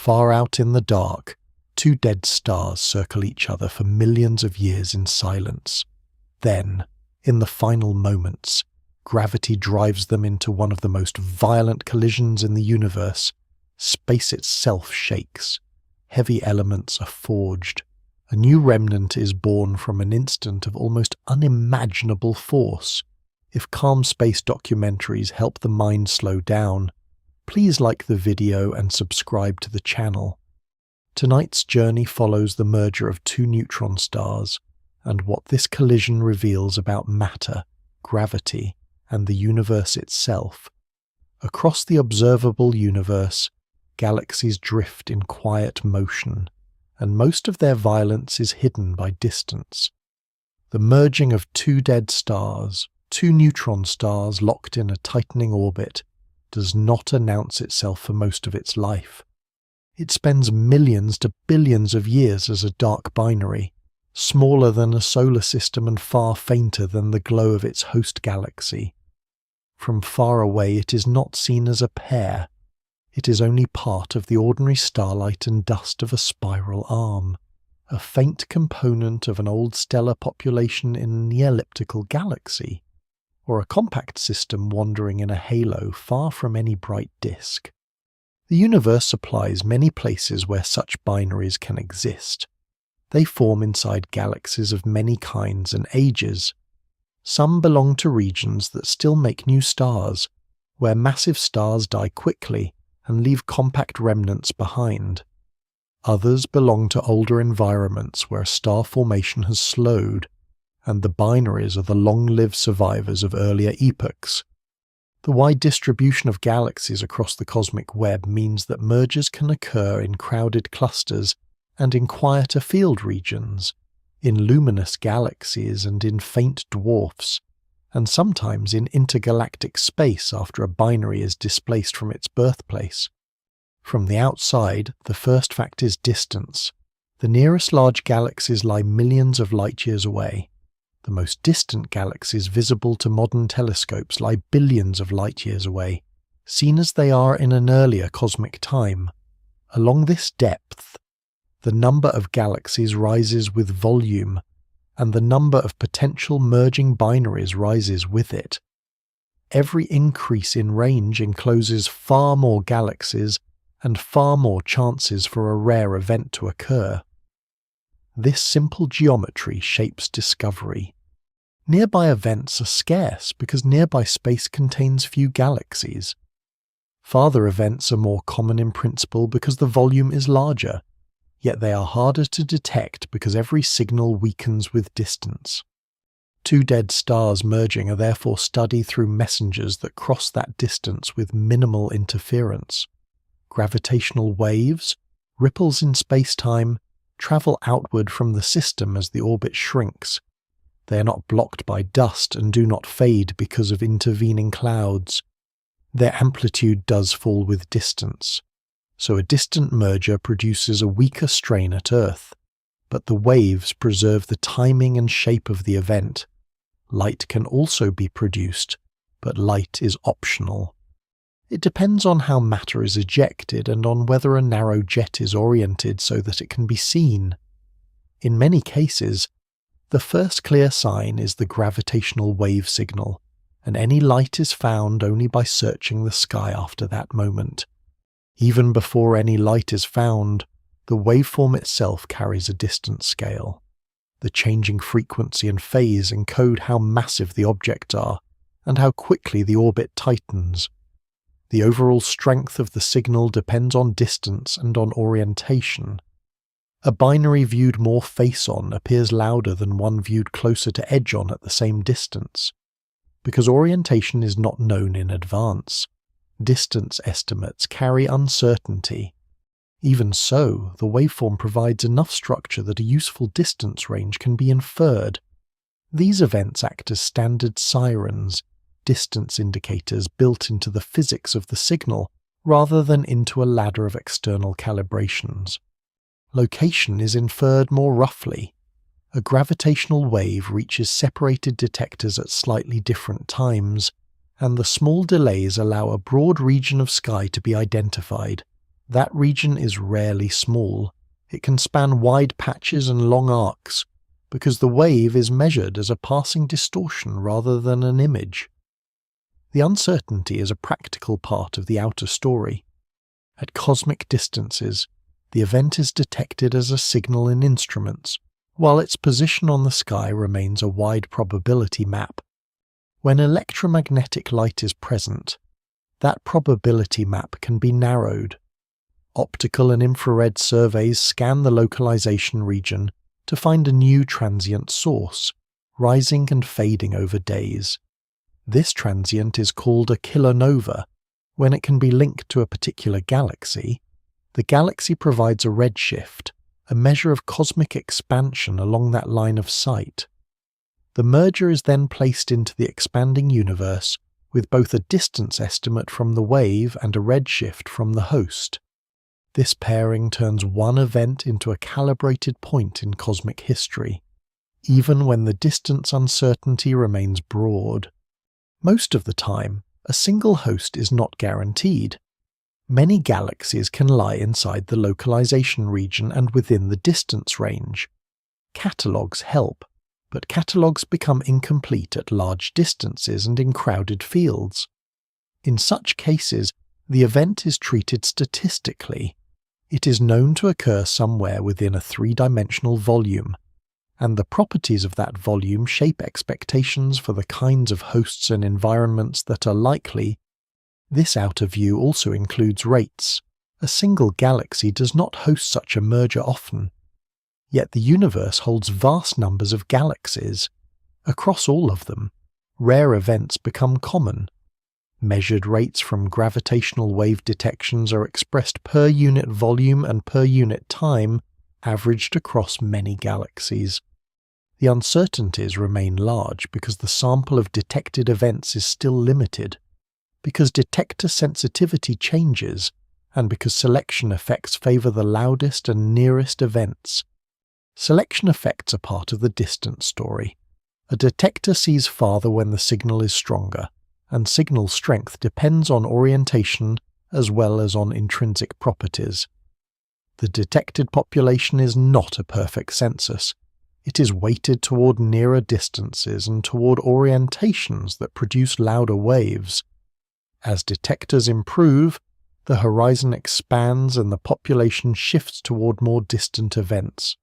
Far out in the dark, two dead stars circle each other for millions of years in silence. Then, in the final moments, gravity drives them into one of the most violent collisions in the universe. Space itself shakes. Heavy elements are forged. A new remnant is born from an instant of almost unimaginable force. If calm space documentaries help the mind slow down, please like the video and subscribe to the channel. Tonight's journey follows the merger of two neutron stars and what this collision reveals about matter, gravity, and the universe itself. Across the observable universe, galaxies drift in quiet motion, and most of their violence is hidden by distance. The merging of two dead stars, two neutron stars locked in a tightening orbit, does not announce itself for most of its life. It spends millions to billions of years as a dark binary, smaller than a solar system and far fainter than the glow of its host galaxy. From far away it is not seen as a pair. It is only part of the ordinary starlight and dust of a spiral arm, a faint component of an old stellar population in the elliptical galaxy, or a compact system wandering in a halo far from any bright disk. The universe supplies many places where such binaries can exist. They form inside galaxies of many kinds and ages. Some belong to regions that still make new stars, where massive stars die quickly and leave compact remnants behind. Others belong to older environments where star formation has slowed, and the binaries are the long-lived survivors of earlier epochs. The wide distribution of galaxies across the cosmic web means that mergers can occur in crowded clusters and in quieter field regions, in luminous galaxies and in faint dwarfs, and sometimes in intergalactic space after a binary is displaced from its birthplace. From the outside, the first fact is distance. The nearest large galaxies lie millions of light-years away. The most distant galaxies visible to modern telescopes lie billions of light-years away, seen as they are in an earlier cosmic time. Along this depth, the number of galaxies rises with volume, and the number of potential merging binaries rises with it. Every increase in range encloses far more galaxies and far more chances for a rare event to occur. This simple geometry shapes discovery. Nearby events are scarce because nearby space contains few galaxies. Farther events are more common in principle because the volume is larger, yet they are harder to detect because every signal weakens with distance. Two dead stars merging are therefore studied through messengers that cross that distance with minimal interference. Gravitational waves, ripples in space-time, travel outward from the system as the orbit shrinks. They are not blocked by dust and do not fade because of intervening clouds. Their amplitude does fall with distance. So a distant merger produces a weaker strain at Earth, but the waves preserve the timing and shape of the event. Light can also be produced, but light is optional. It depends on how matter is ejected and on whether a narrow jet is oriented so that it can be seen. In many cases, the first clear sign is the gravitational wave signal, and any light is found only by searching the sky after that moment. Even before any light is found, the waveform itself carries a distance scale. The changing frequency and phase encode how massive the objects are and how quickly the orbit tightens. The overall strength of the signal depends on distance and on orientation. A binary viewed more face-on appears louder than one viewed closer to edge-on at the same distance, because orientation is not known in advance. Distance estimates carry uncertainty. Even so, the waveform provides enough structure that a useful distance range can be inferred. These events act as standard sirens, distance indicators built into the physics of the signal rather than into a ladder of external calibrations. Location is inferred more roughly. A gravitational wave reaches separated detectors at slightly different times, and the small delays allow a broad region of sky to be identified, That region is rarely small. It can span wide patches and long arcs, because the wave is measured as a passing distortion rather than an image. The uncertainty is a practical part of the outer story. At cosmic distances, the event is detected as a signal in instruments, while its position on the sky remains a wide probability map. When electromagnetic light is present, that probability map can be narrowed. Optical and infrared surveys scan the localization region to find a new transient source, rising and fading over days. This transient is called a kilonova. When it can be linked to a particular galaxy, the galaxy provides a redshift, a measure of cosmic expansion along that line of sight. The merger is then placed into the expanding universe with both a distance estimate from the wave and a redshift from the host. This pairing turns one event into a calibrated point in cosmic history, even when the distance uncertainty remains broad. Most of the time, a single host is not guaranteed. Many galaxies can lie inside the localization region and within the distance range. Catalogues help, but catalogues become incomplete at large distances and in crowded fields. In such cases, the event is treated statistically. It is known to occur somewhere within a three-dimensional volume, and the properties of that volume shape expectations for the kinds of hosts and environments that are likely. This outer view also includes rates. A single galaxy does not host such a merger often. Yet the universe holds vast numbers of galaxies. Across all of them, rare events become common. Measured rates from gravitational wave detections are expressed per unit volume and per unit time, averaged across many galaxies. The uncertainties remain large because the sample of detected events is still limited, because detector sensitivity changes, and because selection effects favor the loudest and nearest events. Selection effects are part of the distance story. A detector sees farther when the signal is stronger, and signal strength depends on orientation as well as on intrinsic properties. The detected population is not a perfect census. It is weighted toward nearer distances and toward orientations that produce louder waves. As detectors improve, the horizon expands and the population shifts toward more distant events,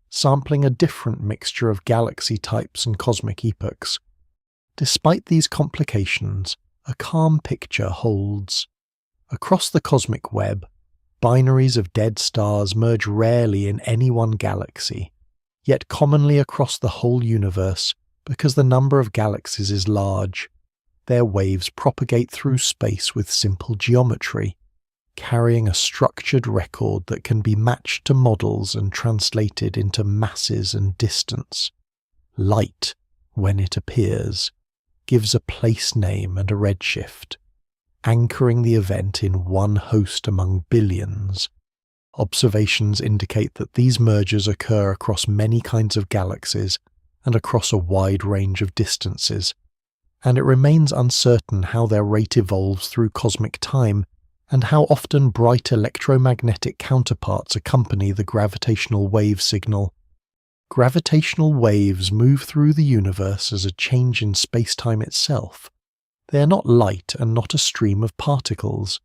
sampling a different mixture of galaxy types and cosmic epochs. Despite these complications, a calm picture holds. Across the cosmic web, binaries of dead stars merge rarely in any one galaxy, yet commonly across the whole universe because the number of galaxies is large. Their waves propagate through space with simple geometry, carrying a structured record that can be matched to models and translated into masses and distance. Light, when it appears, gives a place name and a redshift, anchoring the event in one host among billions. Observations indicate that these mergers occur across many kinds of galaxies and across a wide range of distances, and it remains uncertain how their rate evolves through cosmic time and how often bright electromagnetic counterparts accompany the gravitational wave signal. Gravitational waves move through the universe as a change in space-time itself. They are not light and not a stream of particles.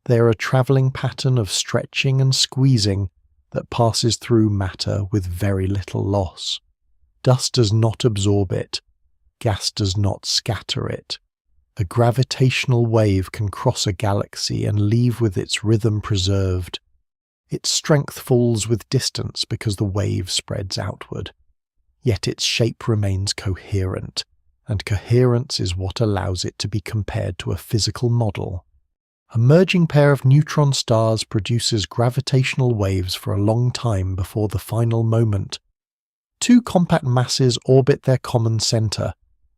They are a travelling pattern of stretching and squeezing that passes through matter with very little loss. Dust does not absorb it. Gas does not scatter it. A gravitational wave can cross a galaxy and leave with its rhythm preserved. Its strength falls with distance because the wave spreads outward. Yet its shape remains coherent, and coherence is what allows it to be compared to a physical model. A merging pair of neutron stars produces gravitational waves for a long time before the final moment. Two compact masses orbit their common center,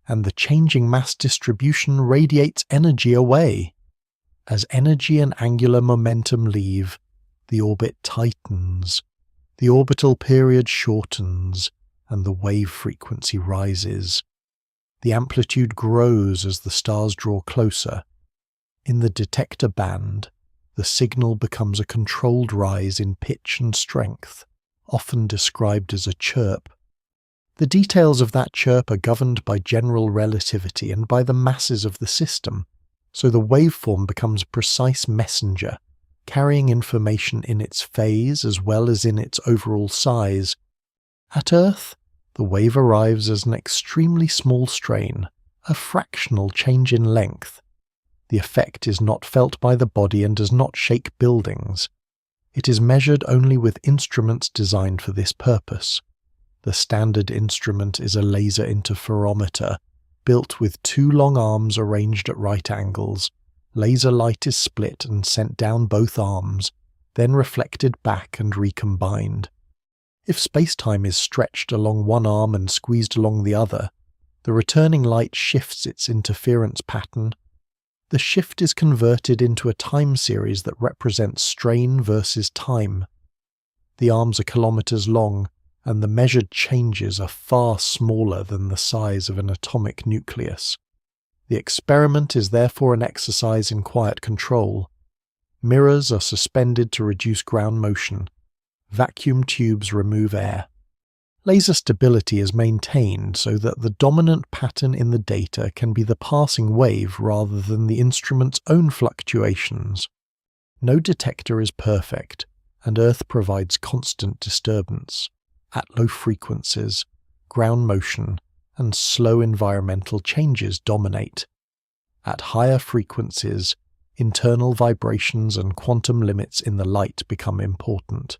and the changing mass distribution radiates energy away. As energy and angular momentum leave, the orbit tightens, the orbital period shortens, and the wave frequency rises. The amplitude grows as the stars draw closer. In the detector band, the signal becomes a controlled rise in pitch and strength, often described as a chirp. The details of that chirp are governed by general relativity and by the masses of the system, so the waveform becomes a precise messenger, carrying information in its phase as well as in its overall size. At Earth, the wave arrives as an extremely small strain, a fractional change in length. The effect is not felt by the body and does not shake buildings. It is measured only with instruments designed for this purpose. The standard instrument is a laser interferometer, built with two long arms arranged at right angles. Laser light is split and sent down both arms, then reflected back and recombined. If space-time is stretched along one arm and squeezed along the other, the returning light shifts its interference pattern. The shift is converted into a time series that represents strain versus time. The arms are kilometers long, and the measured changes are far smaller than the size of an atomic nucleus. The experiment is therefore an exercise in quiet control. Mirrors are suspended to reduce ground motion. Vacuum tubes remove air. Laser stability is maintained so that the dominant pattern in the data can be the passing wave rather than the instrument's own fluctuations. No detector is perfect, and Earth provides constant disturbance. At low frequencies, ground motion and slow environmental changes dominate. At higher frequencies, internal vibrations and quantum limits in the light become important.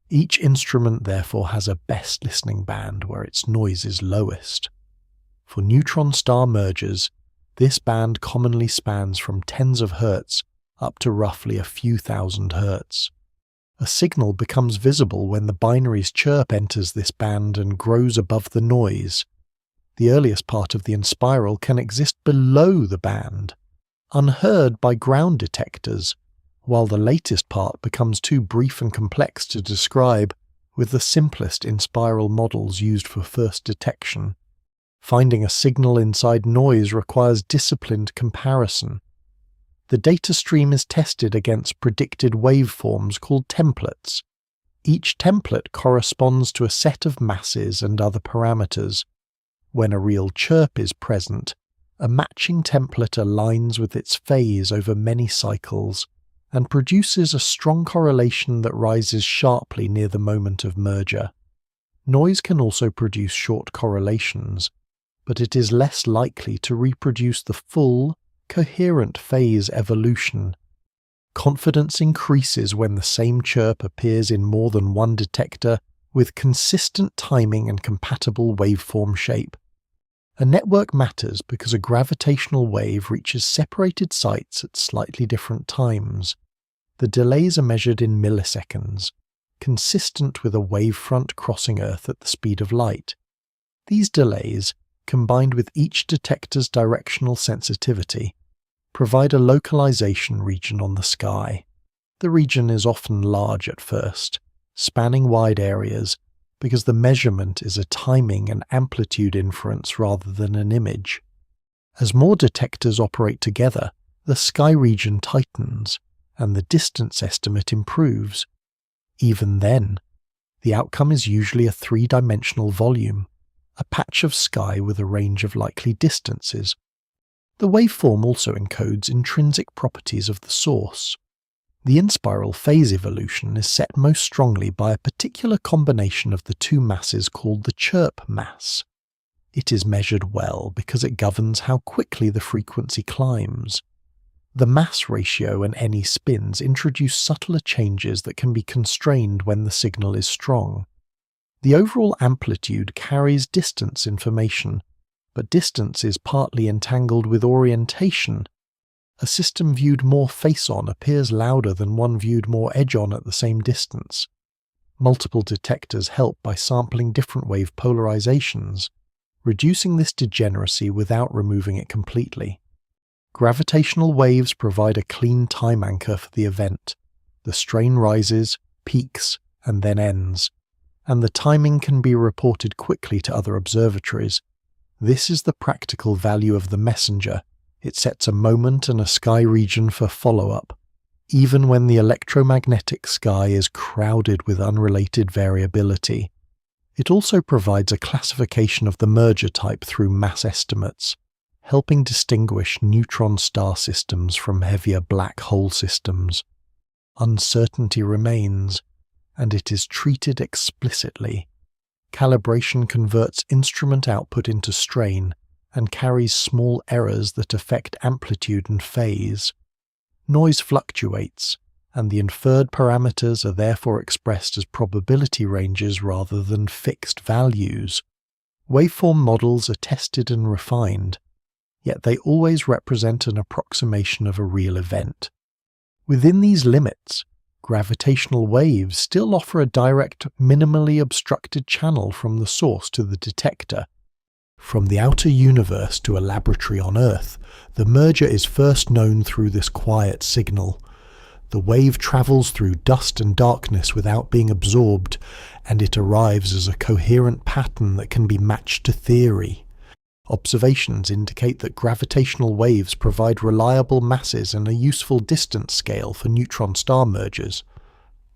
Each instrument therefore has a best listening band where its noise is lowest. For neutron star mergers, this band commonly spans from tens of hertz up to roughly a few thousand hertz. A signal becomes visible when the binary's chirp enters this band and grows above the noise. The earliest part of the inspiral can exist below the band, unheard by ground detectors, while the latest part becomes too brief and complex to describe with the simplest inspiral models used for first detection. Finding a signal inside noise requires disciplined comparison. The data stream is tested against predicted waveforms called templates. Each template corresponds to a set of masses and other parameters. When a real chirp is present, a matching template aligns with its phase over many cycles and produces a strong correlation that rises sharply near the moment of merger. Noise can also produce short correlations, but it is less likely to reproduce the full, coherent phase evolution. Confidence increases when the same chirp appears in more than one detector with consistent timing and compatible waveform shape. A network matters because a gravitational wave reaches separated sites at slightly different times. The delays are measured in milliseconds, consistent with a wavefront crossing Earth at the speed of light. These delays, combined with each detector's directional sensitivity, provide a localization region on the sky. The region is often large at first, spanning wide areas, because the measurement is a timing and amplitude inference rather than an image. As more detectors operate together, the sky region tightens, and the distance estimate improves. Even then, the outcome is usually a three-dimensional volume, a patch of sky with a range of likely distances. The waveform also encodes intrinsic properties of the source. The inspiral phase evolution is set most strongly by a particular combination of the two masses called the chirp mass. It is measured well because it governs how quickly the frequency climbs. The mass ratio and any spins introduce subtler changes that can be constrained when the signal is strong. The overall amplitude carries distance information, but distance is partly entangled with orientation. A system viewed more face-on appears louder than one viewed more edge-on at the same distance. Multiple detectors help by sampling different wave polarizations, reducing this degeneracy without removing it completely. Gravitational waves provide a clean time anchor for the event. The strain rises, peaks, and then ends, and the timing can be reported quickly to other observatories. This is the practical value of the messenger. It sets a moment and a sky region for follow-up. even when the electromagnetic sky is crowded with unrelated variability. It also provides a classification of the merger type through mass estimates, helping distinguish neutron star systems from heavier black hole systems. Uncertainty remains, and it is treated explicitly. Calibration converts instrument output into strain and carries small errors that affect amplitude and phase. Noise fluctuates, and the inferred parameters are therefore expressed as probability ranges rather than fixed values. Waveform models are tested and refined, yet they always represent an approximation of a real event. Within these limits, gravitational waves still offer a direct, minimally obstructed channel from the source to the detector. From the outer universe to a laboratory on Earth, the merger is first known through this quiet signal. The wave travels through dust and darkness without being absorbed, and it arrives as a coherent pattern that can be matched to theory. Observations indicate that gravitational waves provide reliable masses and a useful distance scale for neutron star mergers,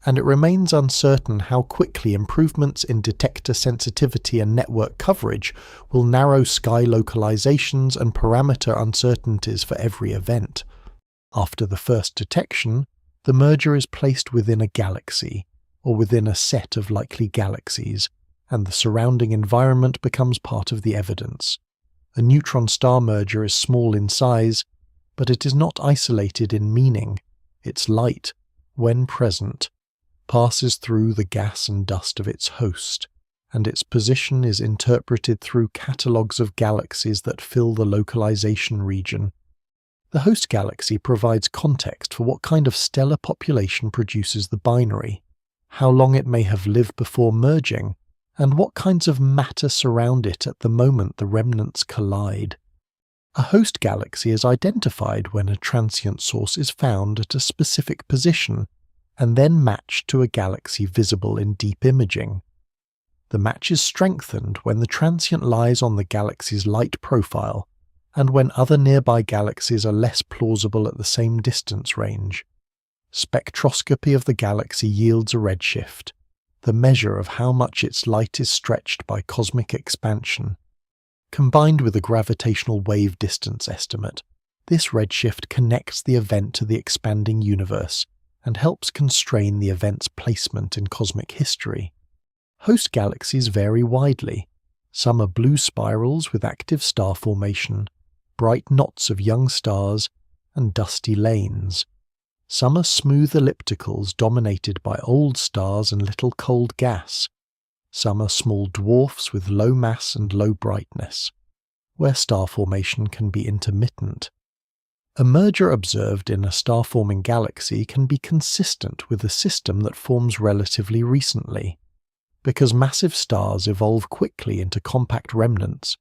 and it remains uncertain how quickly improvements in detector sensitivity and network coverage will narrow sky localizations and parameter uncertainties for every event. After the first detection, the merger is placed within a galaxy, or within a set of likely galaxies, and the surrounding environment becomes part of the evidence. A neutron star merger is small in size, but it is not isolated in meaning. Its light, when present, passes through the gas and dust of its host, and its position is interpreted through catalogues of galaxies that fill the localization region. The host galaxy provides context for what kind of stellar population produces the binary, how long it may have lived before merging, and what kinds of matter surround it at the moment the remnants collide. A host galaxy is identified when a transient source is found at a specific position, and then matched to a galaxy visible in deep imaging. The match is strengthened when the transient lies on the galaxy's light profile, and when other nearby galaxies are less plausible at the same distance range. Spectroscopy of the galaxy yields a redshift, the measure of how much its light is stretched by cosmic expansion. Combined with a gravitational wave distance estimate, this redshift connects the event to the expanding universe and helps constrain the event's placement in cosmic history. Host galaxies vary widely. Some are blue spirals with active star formation, bright knots of young stars, and dusty lanes. Some are smooth ellipticals dominated by old stars and little cold gas. Some are small dwarfs with low mass and low brightness, where star formation can be intermittent. A merger observed in a star-forming galaxy can be consistent with a system that forms relatively recently. Because massive stars evolve quickly into compact remnants,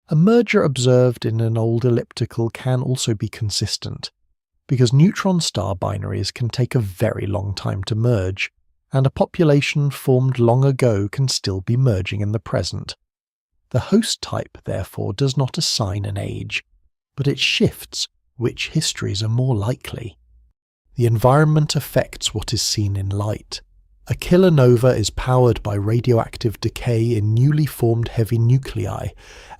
a merger observed in an old elliptical can also be consistent, because neutron star binaries can take a very long time to merge, and a population formed long ago can still be merging in the present. The host type, therefore, does not assign an age, but it shifts which histories are more likely. The environment affects what is seen in light. A kilonova is powered by radioactive decay in newly formed heavy nuclei,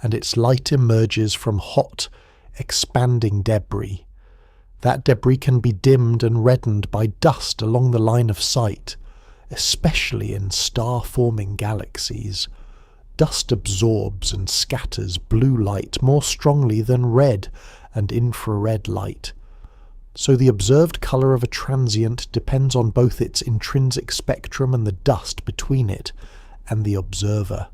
and its light emerges from hot, expanding debris. That debris can be dimmed and reddened by dust along the line of sight, especially in star-forming galaxies. Dust absorbs and scatters blue light more strongly than red and infrared light. So the observed colour of a transient depends on both its intrinsic spectrum and the dust between it and the observer.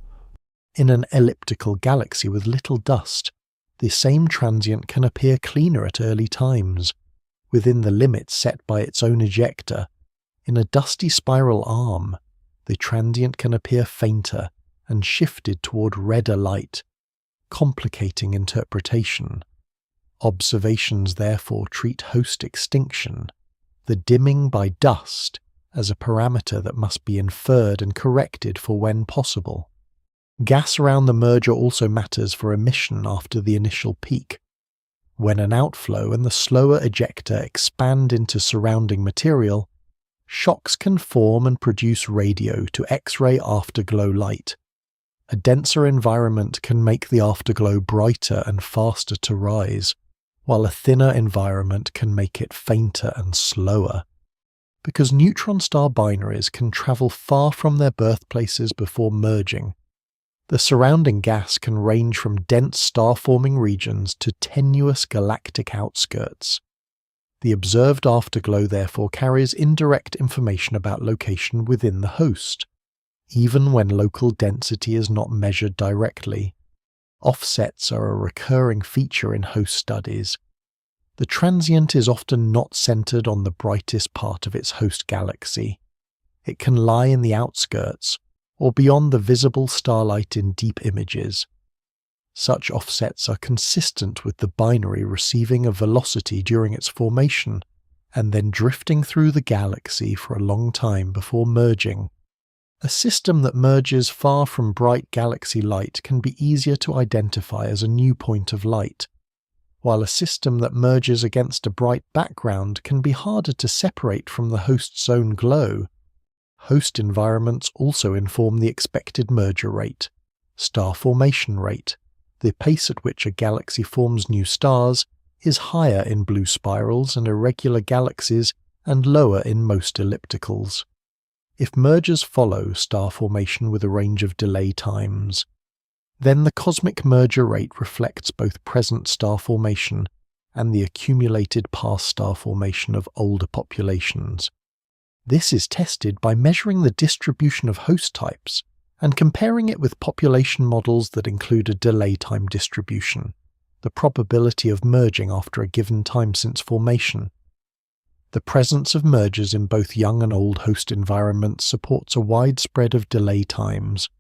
In an elliptical galaxy with little dust, the same transient can appear cleaner at early times, within the limits set by its own ejector. In a dusty spiral arm, the transient can appear fainter and shifted toward redder light, complicating interpretation. Observations therefore treat host extinction, the dimming by dust, as a parameter that must be inferred and corrected for when possible. Gas around the merger also matters for emission after the initial peak. When an outflow and the slower ejector expand into surrounding material, shocks can form and produce radio to X-ray afterglow light. A denser environment can make the afterglow brighter and faster to rise, while a thinner environment can make it fainter and slower. Because neutron star binaries can travel far from their birthplaces before merging, the surrounding gas can range from dense star-forming regions to tenuous galactic outskirts. The observed afterglow therefore carries indirect information about location within the host, even when local density is not measured directly. Offsets are a recurring feature in host studies. The transient is often not centered on the brightest part of its host galaxy. It can lie in the outskirts, or beyond the visible starlight in deep images. Such offsets are consistent with the binary receiving a velocity during its formation, and then drifting through the galaxy for a long time before merging. A system that merges far from bright galaxy light can be easier to identify as a new point of light, while a system that merges against a bright background can be harder to separate from the host's own glow. Host environments also inform the expected merger rate, star formation rate. The pace at which a galaxy forms new stars is higher in blue spirals and irregular galaxies and lower in most ellipticals. If mergers follow star formation with a range of delay times, then the cosmic merger rate reflects both present star formation and the accumulated past star formation of older populations. This is tested by measuring the distribution of host types and comparing it with population models that include a delay time distribution, the probability of merging after a given time since formation. The presence of mergers in both young and old host environments supports a wide spread of delay times.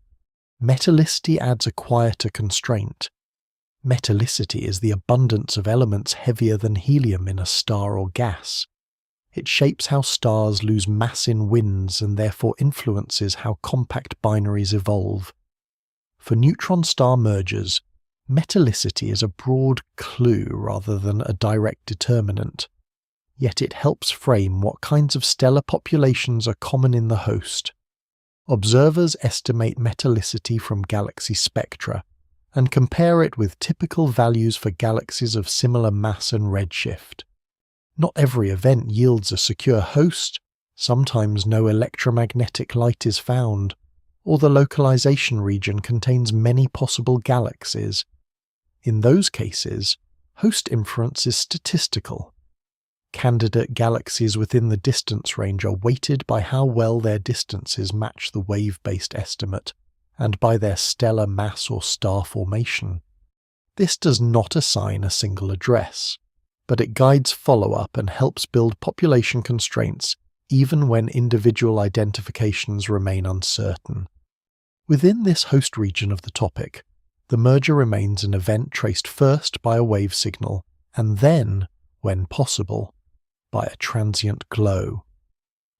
Metallicity adds a quieter constraint. Metallicity is the abundance of elements heavier than helium in a star or gas. It shapes how stars lose mass in winds and therefore influences how compact binaries evolve. For neutron star mergers, metallicity is a broad clue rather than a direct determinant, yet it helps frame what kinds of stellar populations are common in the host. Observers estimate metallicity from galaxy spectra and compare it with typical values for galaxies of similar mass and redshift. Not every event yields a secure host. Sometimes no electromagnetic light is found, or the localization region contains many possible galaxies. In those cases, host inference is statistical. Candidate galaxies within the distance range are weighted by how well their distances match the wave-based estimate, and by their stellar mass or star formation. This does not assign a single address, but it guides follow-up and helps build population constraints even when individual identifications remain uncertain. Within this host region of the topic, the merger remains an event traced first by a wave signal, and then, when possible, by a transient glow.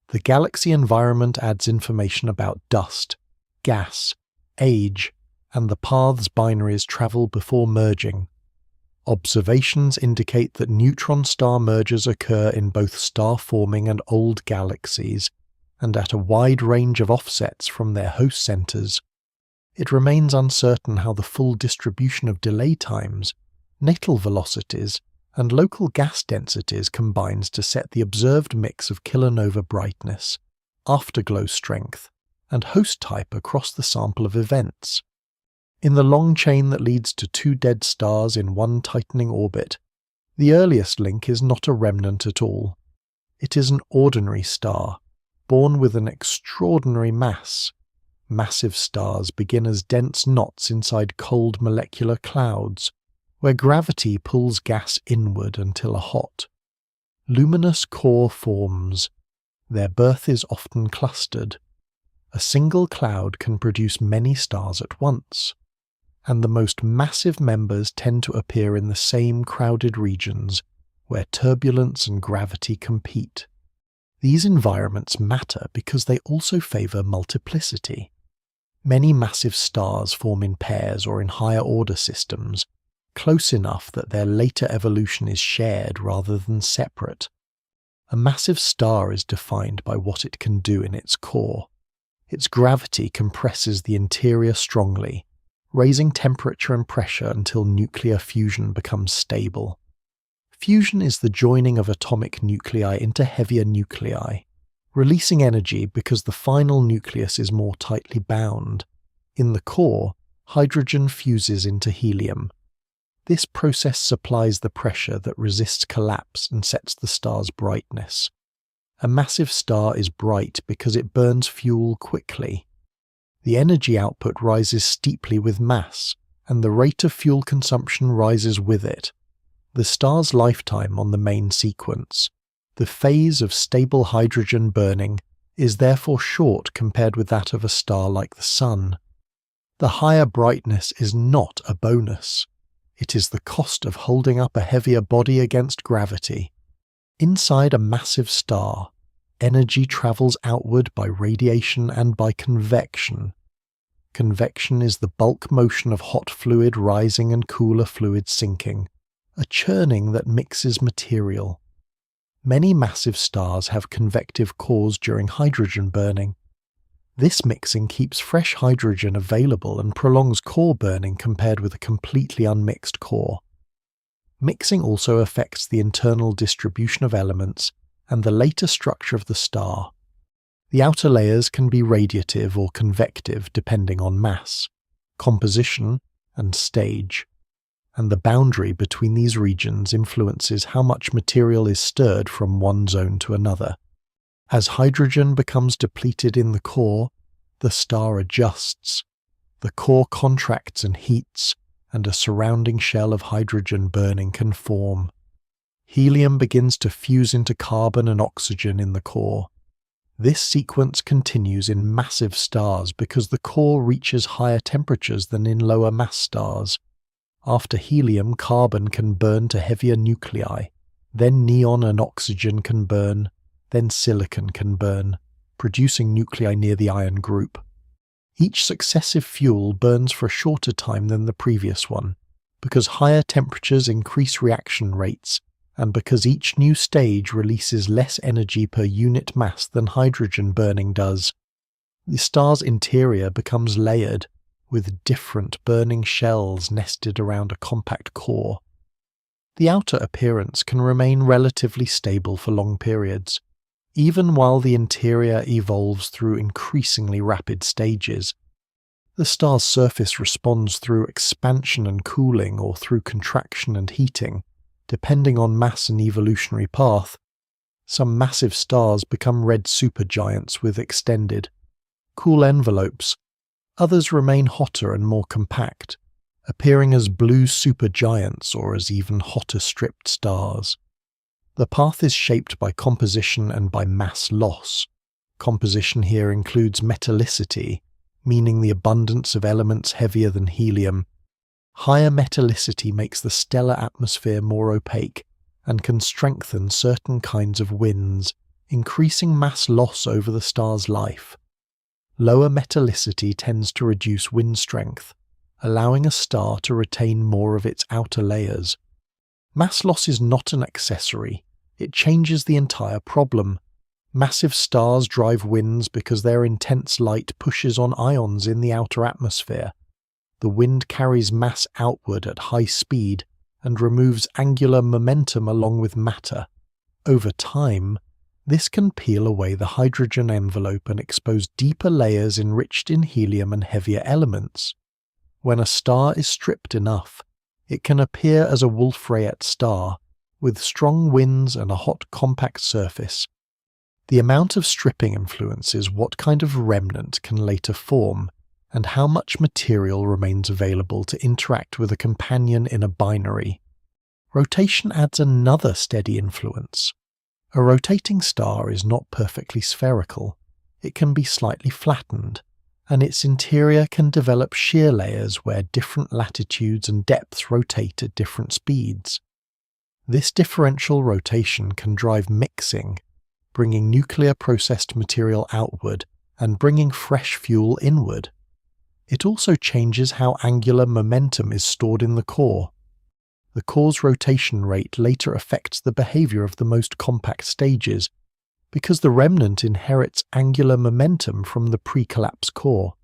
The galaxy environment adds information about dust, gas, age, and the paths binaries travel before merging. Observations indicate that neutron star mergers occur in both star-forming and old galaxies, and at a wide range of offsets from their host centers. It remains uncertain how the full distribution of delay times, natal velocities, and local gas densities combines to set the observed mix of kilonova brightness, afterglow strength, and host type across the sample of events. In the long chain that leads to two dead stars in one tightening orbit, the earliest link is not a remnant at all. It is an ordinary star, born with an extraordinary mass. Massive stars begin as dense knots inside cold molecular clouds, where gravity pulls gas inward until a hot, luminous core forms. Their birth is often clustered. A single cloud can produce many stars at once, and the most massive members tend to appear in the same crowded regions where turbulence and gravity compete. These environments matter because they also favor multiplicity. Many massive stars form in pairs or in higher order systems, close enough that their later evolution is shared rather than separate. A massive star is defined by what it can do in its core. Its gravity compresses the interior strongly, raising temperature and pressure until nuclear fusion becomes stable. Fusion is the joining of atomic nuclei into heavier nuclei, releasing energy because the final nucleus is more tightly bound. In the core, hydrogen fuses into helium. This process supplies the pressure that resists collapse and sets the star's brightness. A massive star is bright because it burns fuel quickly. The energy output rises steeply with mass, and the rate of fuel consumption rises with it. The star's lifetime on the main sequence, the phase of stable hydrogen burning, is therefore short compared with that of a star like the Sun. The higher brightness is not a bonus. It is the cost of holding up a heavier body against gravity. Inside a massive star, energy travels outward by radiation and by convection. Convection is the bulk motion of hot fluid rising and cooler fluid sinking, a churning that mixes material. Many massive stars have convective cores during hydrogen burning. This mixing keeps fresh hydrogen available and prolongs core burning compared with a completely unmixed core. Mixing also affects the internal distribution of elements and the later structure of the star. The outer layers can be radiative or convective depending on mass, composition, and stage, and the boundary between these regions influences how much material is stirred from one zone to another. As hydrogen becomes depleted in the core, the star adjusts. The core contracts and heats, and a surrounding shell of hydrogen burning can form. Helium begins to fuse into carbon and oxygen in the core. This sequence continues in massive stars because the core reaches higher temperatures than in lower mass stars. After helium, carbon can burn to heavier nuclei, then neon and oxygen can burn, then silicon can burn, producing nuclei near the iron group. Each successive fuel burns for a shorter time than the previous one, because higher temperatures increase reaction rates, and because each new stage releases less energy per unit mass than hydrogen burning does. The star's interior becomes layered, with different burning shells nested around a compact core. The outer appearance can remain relatively stable for long periods, even while the interior evolves through increasingly rapid stages. The star's surface responds through expansion and cooling or through contraction and heating, depending on mass and evolutionary path. Some massive stars become red supergiants with extended, cool envelopes. Others remain hotter and more compact, appearing as blue supergiants or as even hotter stripped stars. The path is shaped by composition and by mass loss. Composition here includes metallicity, meaning the abundance of elements heavier than helium. Higher metallicity makes the stellar atmosphere more opaque and can strengthen certain kinds of winds, increasing mass loss over the star's life. Lower metallicity tends to reduce wind strength, allowing a star to retain more of its outer layers. Mass loss is not an accessory, it changes the entire problem. Massive stars drive winds because their intense light pushes on ions in the outer atmosphere. The wind carries mass outward at high speed and removes angular momentum along with matter. Over time, this can peel away the hydrogen envelope and expose deeper layers enriched in helium and heavier elements. When a star is stripped enough, it can appear as a Wolf-Rayet star, with strong winds and a hot compact surface. The amount of stripping influences what kind of remnant can later form, and how much material remains available to interact with a companion in a binary. Rotation adds another steady influence. A rotating star is not perfectly spherical. It can be slightly flattened, and its interior can develop shear layers where different latitudes and depths rotate at different speeds. This differential rotation can drive mixing, bringing nuclear processed material outward and bringing fresh fuel inward. It also changes how angular momentum is stored in the core. the core's rotation rate later affects the behavior of the most compact stages, because the remnant inherits angular momentum from the pre-collapse core.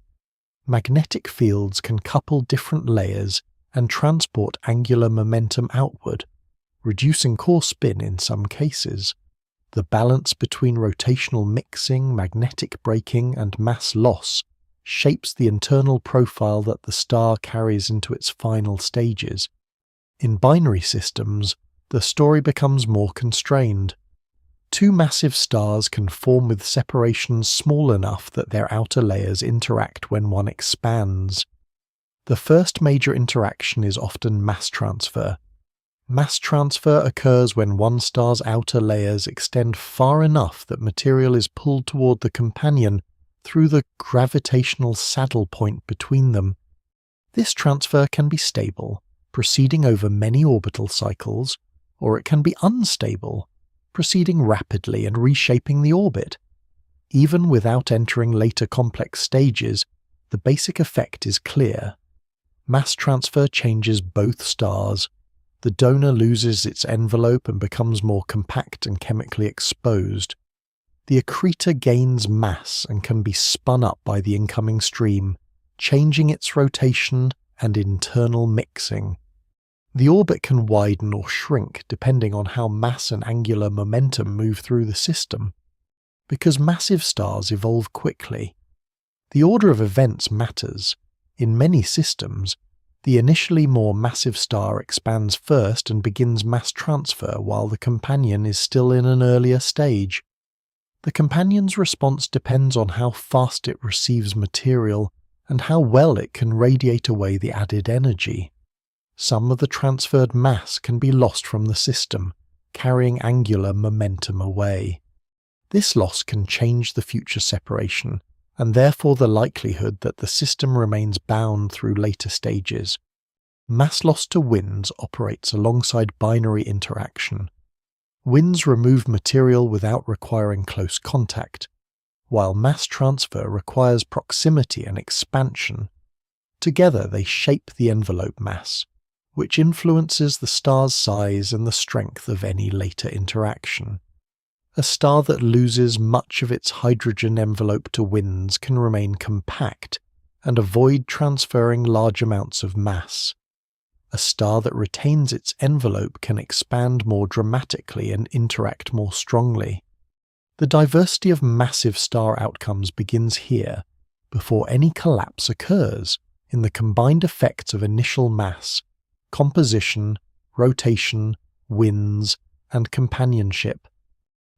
Magnetic fields can couple different layers and transport angular momentum outward, reducing core spin in some cases. The balance between rotational mixing, magnetic braking, and mass loss shapes the internal profile that the star carries into its final stages. In binary systems, the story becomes more constrained. Two massive stars can form with separations small enough that their outer layers interact when one expands. The first major interaction is often mass transfer. Mass transfer occurs when one star's outer layers extend far enough that material is pulled toward the companion through the gravitational saddle point between them. This transfer can be stable, proceeding over many orbital cycles, or it can be unstable, proceeding rapidly and reshaping the orbit. Even without entering later complex stages, the basic effect is clear. Mass transfer changes both stars. The donor loses its envelope and becomes more compact and chemically exposed. The accretor gains mass and can be spun up by the incoming stream, changing its rotation and internal mixing. The orbit can widen or shrink depending on how mass and angular momentum move through the system. Because massive stars evolve quickly, the order of events matters. In many systems, the initially more massive star expands first and begins mass transfer while the companion is still in an earlier stage. The companion's response depends on how fast it receives material and how well it can radiate away the added energy. Some of the transferred mass can be lost from the system, carrying angular momentum away. This loss can change the future separation, and therefore the likelihood that the system remains bound through later stages. Mass loss to winds operates alongside binary interaction. Winds remove material without requiring close contact, while mass transfer requires proximity and expansion. Together they shape the envelope mass, which influences the star's size and the strength of any later interaction. A star that loses much of its hydrogen envelope to winds can remain compact and avoid transferring large amounts of mass. A star that retains its envelope can expand more dramatically and interact more strongly. The diversity of massive star outcomes begins here, before any collapse occurs, in the combined effects of initial mass, composition, rotation, winds, and companionship.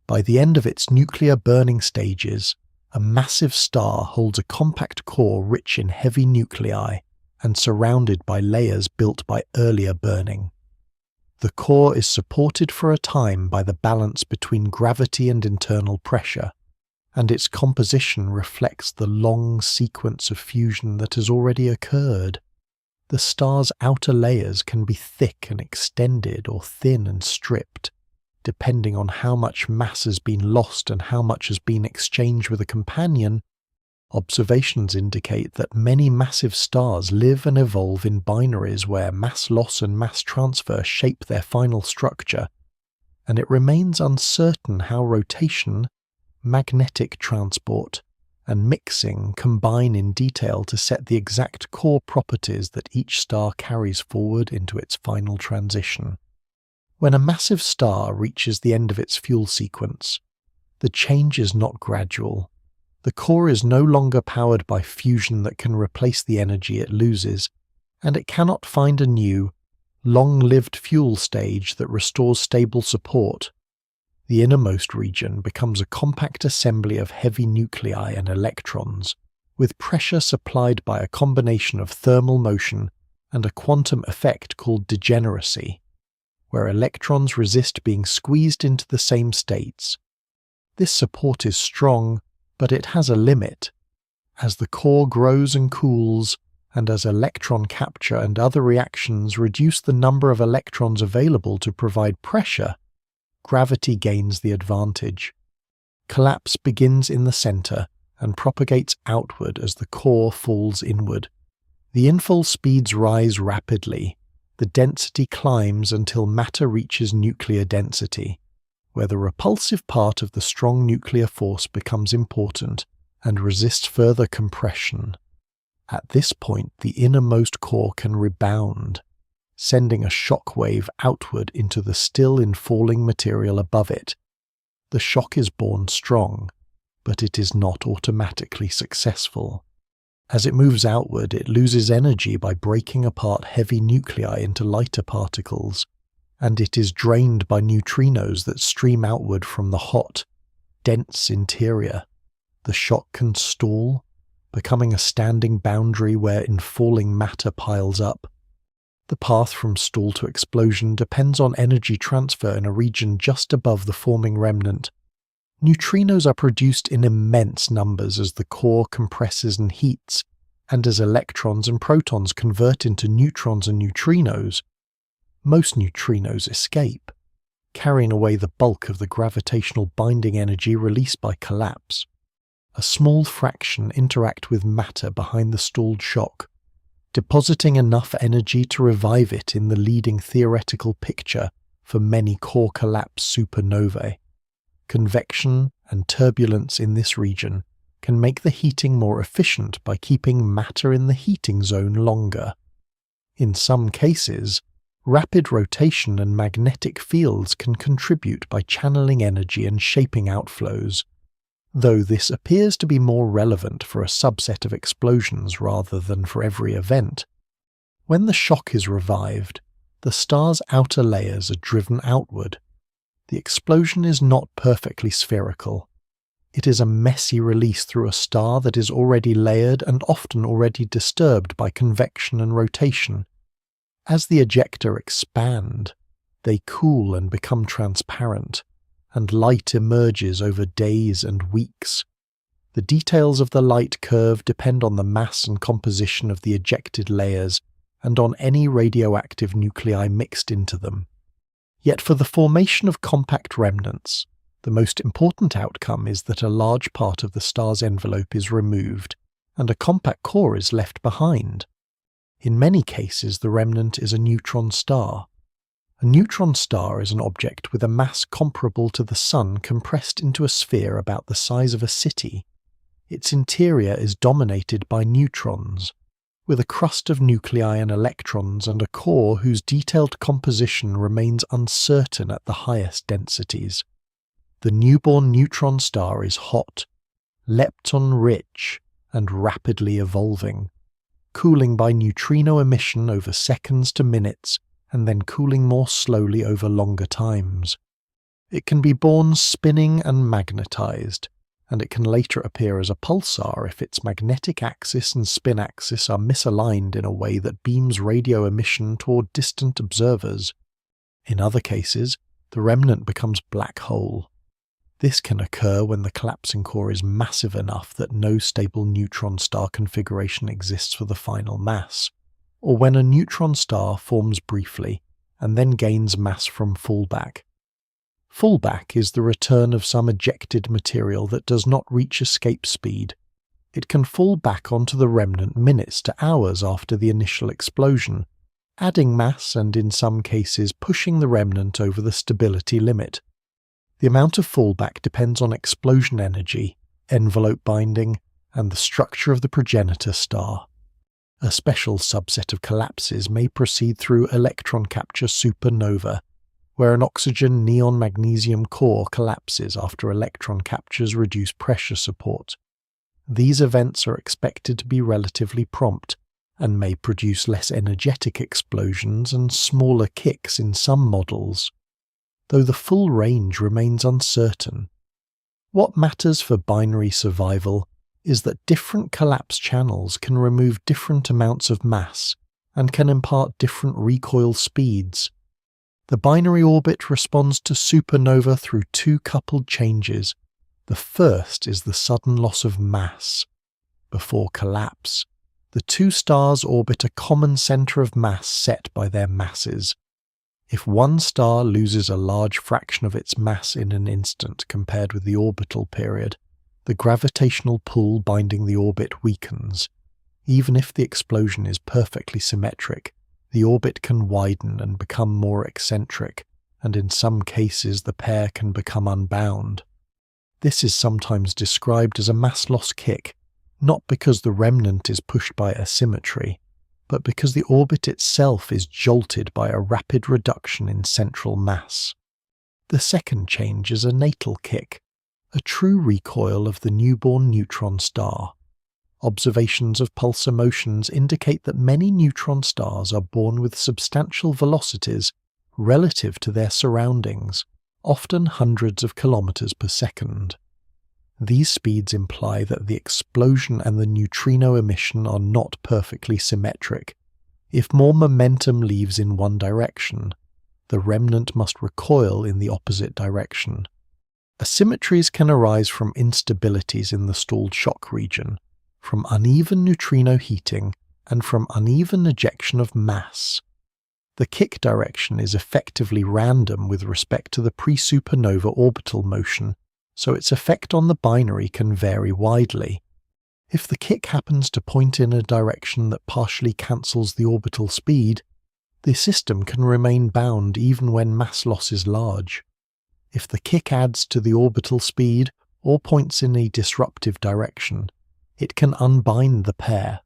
By the end of its nuclear burning stages, a massive star holds a compact core rich in heavy nuclei and surrounded by layers built by earlier burning. The core is supported for a time by the balance between gravity and internal pressure, and its composition reflects the long sequence of fusion that has already occurred. The star's outer layers can be thick and extended or thin and stripped, depending on how much mass has been lost and how much has been exchanged with a companion. Observations indicate that many massive stars live and evolve in binaries where mass loss and mass transfer shape their final structure, and it remains uncertain how rotation, magnetic transport, and mixing combine in detail to set the exact core properties that each star carries forward into its final transition. When a massive star reaches the end of its fuel sequence, the change is not gradual. The core is no longer powered by fusion that can replace the energy it loses, and it cannot find a new, long-lived fuel stage that restores stable support. The innermost region becomes a compact assembly of heavy nuclei and electrons, with pressure supplied by a combination of thermal motion and a quantum effect called degeneracy, where electrons resist being squeezed into the same states. This support is strong, but it has a limit. As the core grows and cools, and as electron capture and other reactions reduce the number of electrons available to provide pressure, gravity gains the advantage. Collapse begins in the center and propagates outward as the core falls inward. The infall speeds rise rapidly, the density climbs until matter reaches nuclear density, where the repulsive part of the strong nuclear force becomes important and resists further compression. At this point, the innermost core can rebound, sending a shock wave outward into the still infalling material above it. The shock is born strong, but it is not automatically successful. As it moves outward, it loses energy by breaking apart heavy nuclei into lighter particles, and it is drained by neutrinos that stream outward from the hot, dense interior. The shock can stall, becoming a standing boundary where infalling matter piles up. The path from stall to explosion depends on energy transfer in a region just above the forming remnant. Neutrinos are produced in immense numbers as the core compresses and heats, and as electrons and protons convert into neutrons and neutrinos. Most neutrinos escape, carrying away the bulk of the gravitational binding energy released by collapse. A small fraction interact with matter behind the stalled shock, depositing enough energy to revive it in the leading theoretical picture for many core collapse supernovae. Convection and turbulence in this region can make the heating more efficient by keeping matter in the heating zone longer. In some cases, rapid rotation and magnetic fields can contribute by channeling energy and shaping outflows, though this appears to be more relevant for a subset of explosions rather than for every event. When the shock is revived, the star's outer layers are driven outward. The explosion is not perfectly spherical. It is a messy release through a star that is already layered and often already disturbed by convection and rotation. As the ejecta expand, they cool and become transparent, and light emerges over days and weeks. The details of the light curve depend on the mass and composition of the ejected layers and on any radioactive nuclei mixed into them. Yet for the formation of compact remnants, the most important outcome is that a large part of the star's envelope is removed and a compact core is left behind. In many cases, the remnant is a neutron star. A neutron star is an object with a mass comparable to the Sun compressed into a sphere about the size of a city. Its interior is dominated by neutrons, with a crust of nuclei and electrons and a core whose detailed composition remains uncertain at the highest densities. The newborn neutron star is hot, lepton-rich, and rapidly evolving, cooling by neutrino emission over seconds to minutes and then cooling more slowly over longer times. It can be born spinning and magnetized, and it can later appear as a pulsar if its magnetic axis and spin axis are misaligned in a way that beams radio emission toward distant observers. In other cases, the remnant becomes black hole. This can occur when the collapsing core is massive enough that no stable neutron star configuration exists for the final mass, or when a neutron star forms briefly and then gains mass from fallback. Fallback is the return of some ejected material that does not reach escape speed. It can fall back onto the remnant minutes to hours after the initial explosion, adding mass and in some cases pushing the remnant over the stability limit. The amount of fallback depends on explosion energy, envelope binding, and the structure of the progenitor star. A special subset of collapses may proceed through electron capture supernova, where an oxygen neon-magnesium core collapses after electron captures reduce pressure support. These events are expected to be relatively prompt, and may produce less energetic explosions and smaller kicks in some models, though the full range remains uncertain. What matters for binary survival is that different collapse channels can remove different amounts of mass and can impart different recoil speeds. The binary orbit responds to supernova through two coupled changes. The first is the sudden loss of mass. Before collapse, the two stars orbit a common center of mass set by their masses. If one star loses a large fraction of its mass in an instant compared with the orbital period, the gravitational pull binding the orbit weakens. Even if the explosion is perfectly symmetric, the orbit can widen and become more eccentric, and in some cases the pair can become unbound. This is sometimes described as a mass loss kick, not because the remnant is pushed by asymmetry, but because the orbit itself is jolted by a rapid reduction in central mass. The second change is a natal kick, a true recoil of the newborn neutron star. Observations of pulsar motions indicate that many neutron stars are born with substantial velocities relative to their surroundings, often hundreds of kilometers per second. These speeds imply that the explosion and the neutrino emission are not perfectly symmetric. If more momentum leaves in one direction, the remnant must recoil in the opposite direction. Asymmetries can arise from instabilities in the stalled shock region, from uneven neutrino heating, and from uneven ejection of mass. The kick direction is effectively random with respect to the pre-supernova orbital motion, so its effect on the binary can vary widely. If the kick happens to point in a direction that partially cancels the orbital speed, the system can remain bound even when mass loss is large. If the kick adds to the orbital speed or points in a disruptive direction, it can unbind the pair.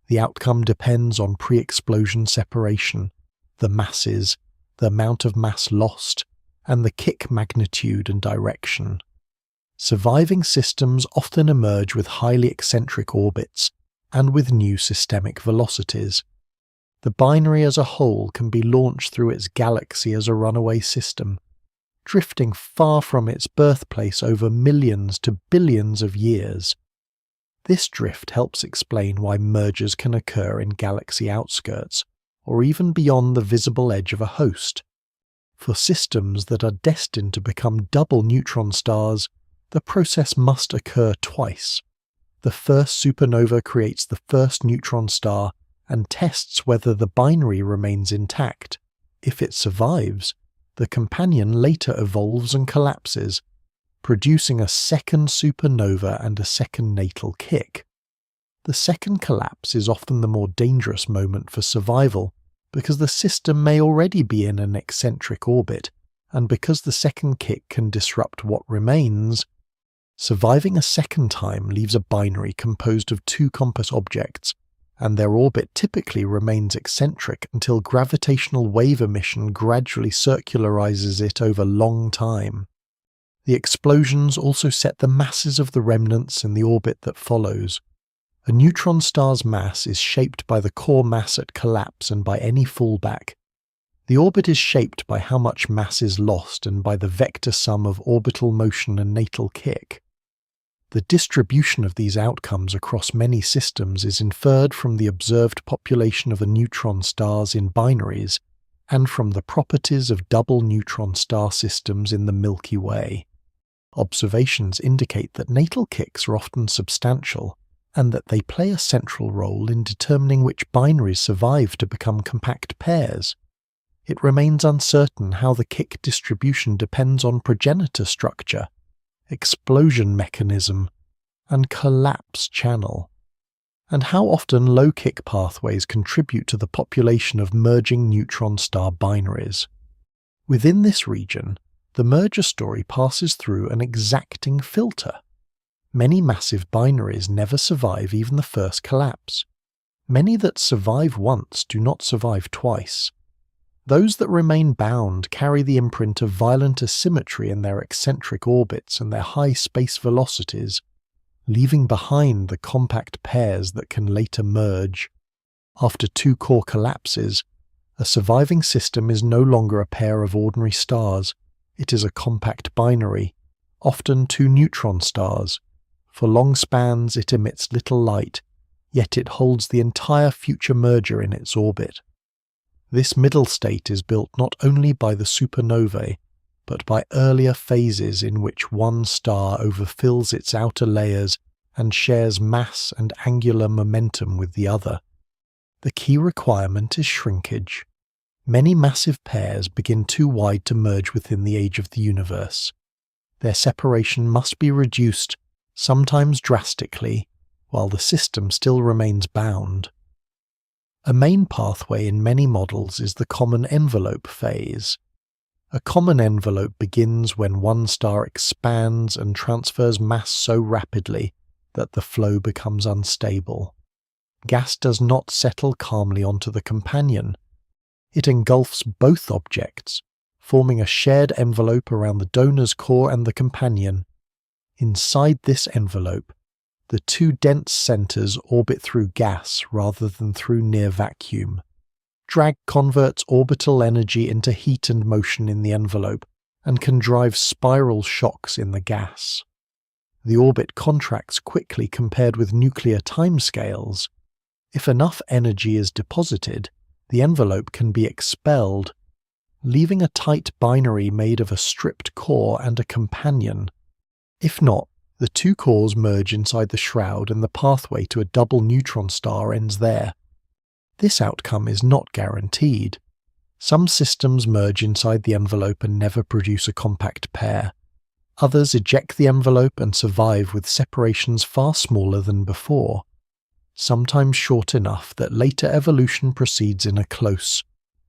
The outcome depends on pre-explosion separation, the masses, the amount of mass lost, and the kick magnitude and direction. Surviving systems often emerge with highly eccentric orbits and with new systemic velocities. The binary as a whole can be launched through its galaxy as a runaway system, drifting far from its birthplace over millions to billions of years. This drift helps explain why mergers can occur in galaxy outskirts, or even beyond the visible edge of a host. For systems that are destined to become double neutron stars, the process must occur twice. The first supernova creates the first neutron star and tests whether the binary remains intact. If it survives, the companion later evolves and collapses, producing a second supernova and a second natal kick. The second collapse is often the more dangerous moment for survival because the system may already be in an eccentric orbit, and because the second kick can disrupt what remains. Surviving a second time leaves a binary composed of two compass objects, and their orbit typically remains eccentric until gravitational wave emission gradually circularizes it over long time. The explosions also set the masses of the remnants in the orbit that follows. A neutron star's mass is shaped by the core mass at collapse and by any fallback. The orbit is shaped by how much mass is lost and by the vector sum of orbital motion and natal kick. The distribution of these outcomes across many systems is inferred from the observed population of the neutron stars in binaries and from the properties of double neutron star systems in the Milky Way. Observations indicate that natal kicks are often substantial and that they play a central role in determining which binaries survive to become compact pairs. It remains uncertain how the kick distribution depends on progenitor structure, explosion mechanism, and collapse channel, and how often low kick pathways contribute to the population of merging neutron star binaries. Within this region, the merger story passes through an exacting filter. Many massive binaries never survive even the first collapse. Many that survive once do not survive twice. Those that remain bound carry the imprint of violent asymmetry in their eccentric orbits and their high space velocities, leaving behind the compact pairs that can later merge. After two core collapses, a surviving system is no longer a pair of ordinary stars. It is a compact binary, often two neutron stars. For long spans it emits little light, yet it holds the entire future merger in its orbit. This middle state is built not only by the supernovae, but by earlier phases in which one star overfills its outer layers and shares mass and angular momentum with the other. The key requirement is shrinkage. Many massive pairs begin too wide to merge within the age of the universe. Their separation must be reduced, sometimes drastically, while the system still remains bound. A main pathway in many models is the common envelope phase. A common envelope begins when one star expands and transfers mass so rapidly that the flow becomes unstable. Gas does not settle calmly onto the companion. It engulfs both objects, forming a shared envelope around the donor's core and the companion. Inside this envelope, the two dense centers orbit through gas rather than through near vacuum. Drag converts orbital energy into heat and motion in the envelope and can drive spiral shocks in the gas. The orbit contracts quickly compared with nuclear timescales. If enough energy is deposited, the envelope can be expelled, leaving a tight binary made of a stripped core and a companion. If not, the two cores merge inside the shroud and the pathway to a double neutron star ends there. This outcome is not guaranteed. Some systems merge inside the envelope and never produce a compact pair. Others eject the envelope and survive with separations far smaller than before, sometimes short enough that later evolution proceeds in a close,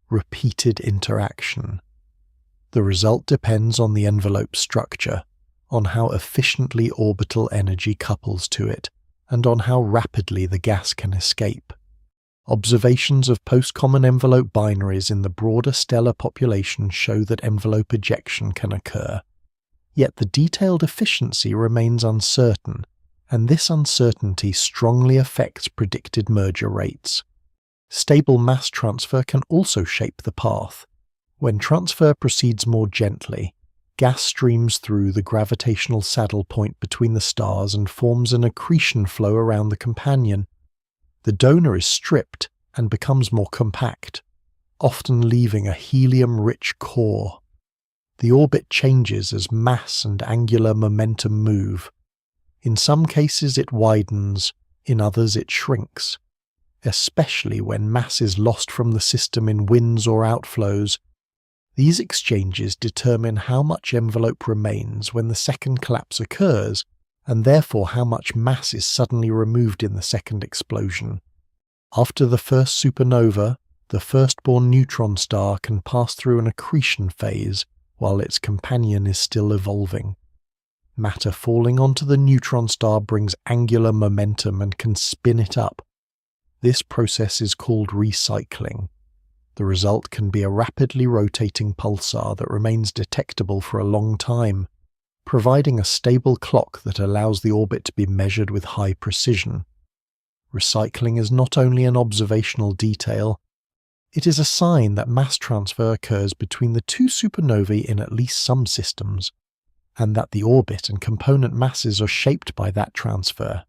repeated interaction. The result depends on the envelope structure, on how efficiently orbital energy couples to it, and on how rapidly the gas can escape. Observations of post-common envelope binaries in the broader stellar population show that envelope ejection can occur. Yet the detailed efficiency remains uncertain, and this uncertainty strongly affects predicted merger rates. Stable mass transfer can also shape the path. When transfer proceeds more gently, gas streams through the gravitational saddle point between the stars and forms an accretion flow around the companion. The donor is stripped and becomes more compact, often leaving a helium-rich core. The orbit changes as mass and angular momentum move. In some cases it widens, in others it shrinks. Especially when mass is lost from the system in winds or outflows. These exchanges determine how much envelope remains when the second collapse occurs, and therefore how much mass is suddenly removed in the second explosion. After the first supernova, the firstborn neutron star can pass through an accretion phase while its companion is still evolving. Matter falling onto the neutron star brings angular momentum and can spin it up. This process is called recycling. The result can be a rapidly rotating pulsar that remains detectable for a long time, providing a stable clock that allows the orbit to be measured with high precision. Recycling is not only an observational detail, it is a sign that mass transfer occurs between the two supernovae in at least some systems, and that the orbit and component masses are shaped by that transfer.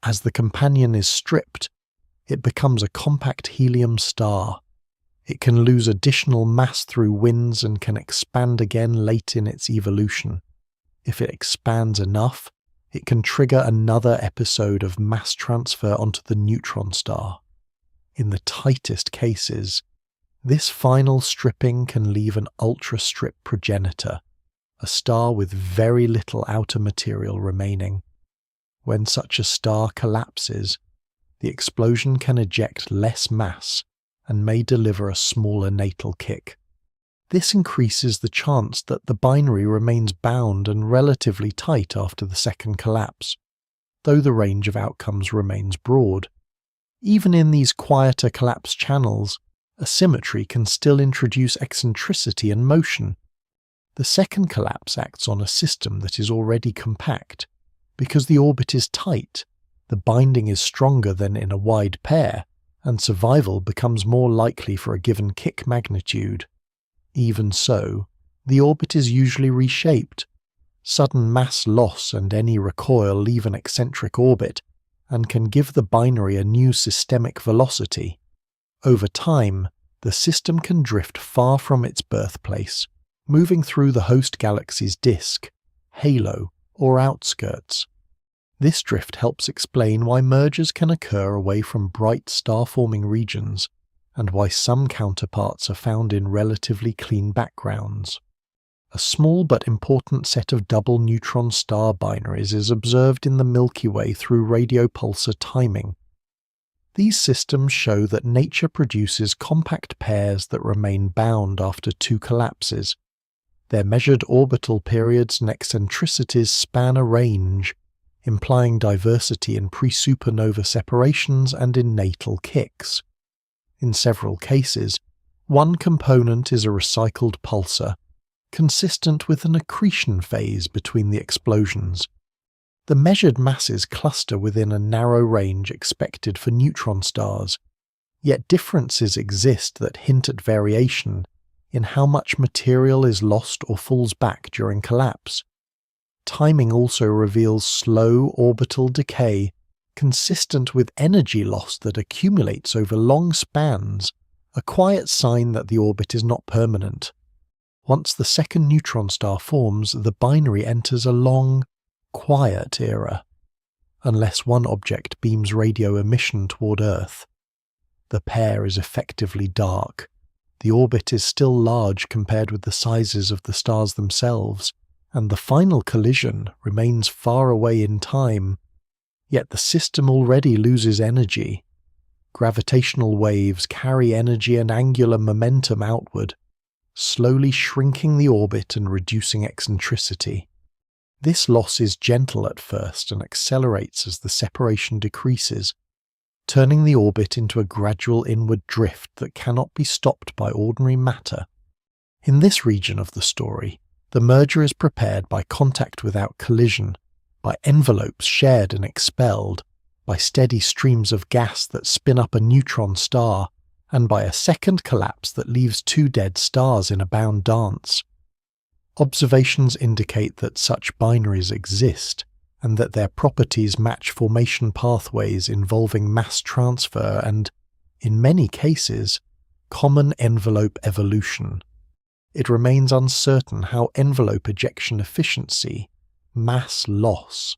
As the companion is stripped, it becomes a compact helium star. It can lose additional mass through winds and can expand again late in its evolution. If it expands enough, it can trigger another episode of mass transfer onto the neutron star. In the tightest cases, this final stripping can leave an ultra-strip progenitor, a star with very little outer material remaining. When such a star collapses, the explosion can eject less mass and may deliver a smaller natal kick. This increases the chance that the binary remains bound and relatively tight after the second collapse, though the range of outcomes remains broad. Even in these quieter collapse channels, asymmetry can still introduce eccentricity and motion. The second collapse acts on a system that is already compact. Because the orbit is tight, the binding is stronger than in a wide pair, and survival becomes more likely for a given kick magnitude. Even so, the orbit is usually reshaped. Sudden mass loss and any recoil leave an eccentric orbit, and can give the binary a new systemic velocity. Over time, the system can drift far from its birthplace, moving through the host galaxy's disk, halo, or outskirts. This drift helps explain why mergers can occur away from bright star-forming regions, and why some counterparts are found in relatively clean backgrounds. A small but important set of double neutron star binaries is observed in the Milky Way through radio pulsar timing. These systems show that nature produces compact pairs that remain bound after two collapses. Their measured orbital periods and eccentricities span a range, implying diversity in pre-supernova separations and in natal kicks. In several cases, one component is a recycled pulsar, consistent with an accretion phase between the explosions. The measured masses cluster within a narrow range expected for neutron stars, yet differences exist that hint at variation in how much material is lost or falls back during collapse. Timing also reveals slow orbital decay consistent with energy loss that accumulates over long spans, a quiet sign that the orbit is not permanent. Once the second neutron star forms, the binary enters a long, quiet era, unless one object beams radio emission toward Earth. The pair is effectively dark. The orbit is still large compared with the sizes of the stars themselves, and the final collision remains far away in time, yet the system already loses energy. Gravitational waves carry energy and angular momentum outward, slowly shrinking the orbit and reducing eccentricity. This loss is gentle at first and accelerates as the separation decreases, turning the orbit into a gradual inward drift that cannot be stopped by ordinary matter. In this region of the story, the merger is prepared by contact without collision, by envelopes shared and expelled, by steady streams of gas that spin up a neutron star, and by a second collapse that leaves two dead stars in a bound dance. Observations indicate that such binaries exist, and that their properties match formation pathways involving mass transfer and, in many cases, common envelope evolution. It remains uncertain how envelope ejection efficiency, mass loss,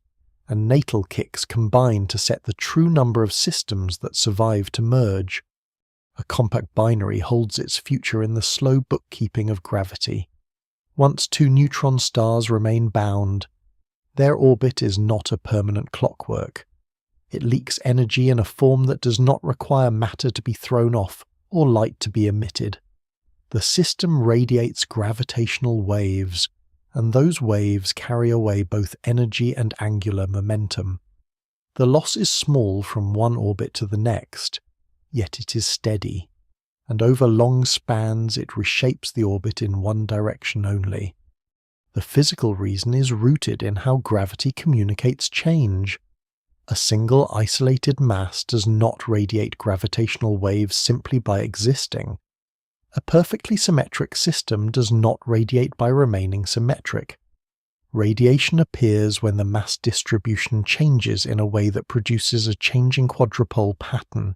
and natal kicks combine to set the true number of systems that survive to merge. A compact binary holds its future in the slow bookkeeping of gravity. Once two neutron stars remain bound, their orbit is not a permanent clockwork. It leaks energy in a form that does not require matter to be thrown off or light to be emitted. The system radiates gravitational waves, and those waves carry away both energy and angular momentum. The loss is small from one orbit to the next, yet it is steady, and over long spans it reshapes the orbit in one direction only. The physical reason is rooted in how gravity communicates change. A single isolated mass does not radiate gravitational waves simply by existing. A perfectly symmetric system does not radiate by remaining symmetric. Radiation appears when the mass distribution changes in a way that produces a changing quadrupole pattern,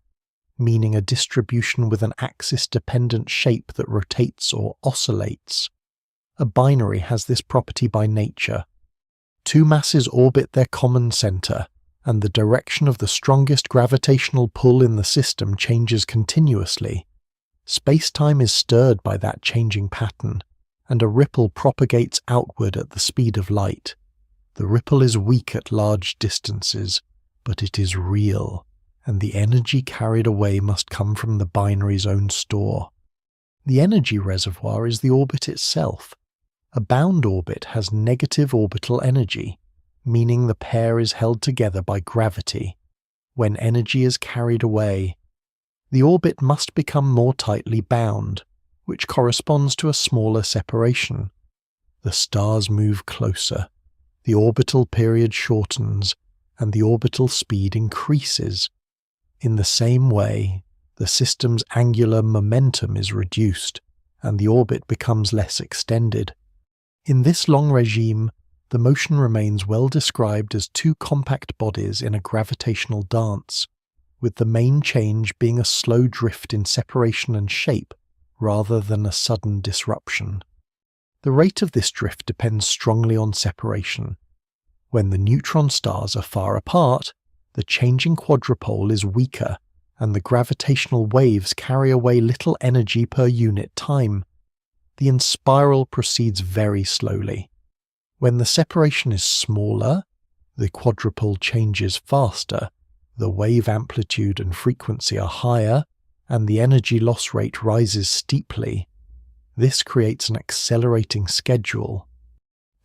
meaning a distribution with an axis-dependent shape that rotates or oscillates. A binary has this property by nature. Two masses orbit their common center, and the direction of the strongest gravitational pull in the system changes continuously. Space-time is stirred by that changing pattern, and a ripple propagates outward at the speed of light. The ripple is weak at large distances, but it is real, and the energy carried away must come from the binary's own store. The energy reservoir is the orbit itself. A bound orbit has negative orbital energy, meaning the pair is held together by gravity. When energy is carried away, the orbit must become more tightly bound, which corresponds to a smaller separation. The stars move closer, the orbital period shortens, and the orbital speed increases. In the same way, the system's angular momentum is reduced, and the orbit becomes less extended. In this long regime, the motion remains well described as two compact bodies in a gravitational dance, with the main change being a slow drift in separation and shape rather than a sudden disruption. The rate of this drift depends strongly on separation. When the neutron stars are far apart, the changing quadrupole is weaker, and the gravitational waves carry away little energy per unit time. The inspiral proceeds very slowly. When the separation is smaller, the quadrupole changes faster, the wave amplitude and frequency are higher, and the energy loss rate rises steeply. This creates an accelerating schedule.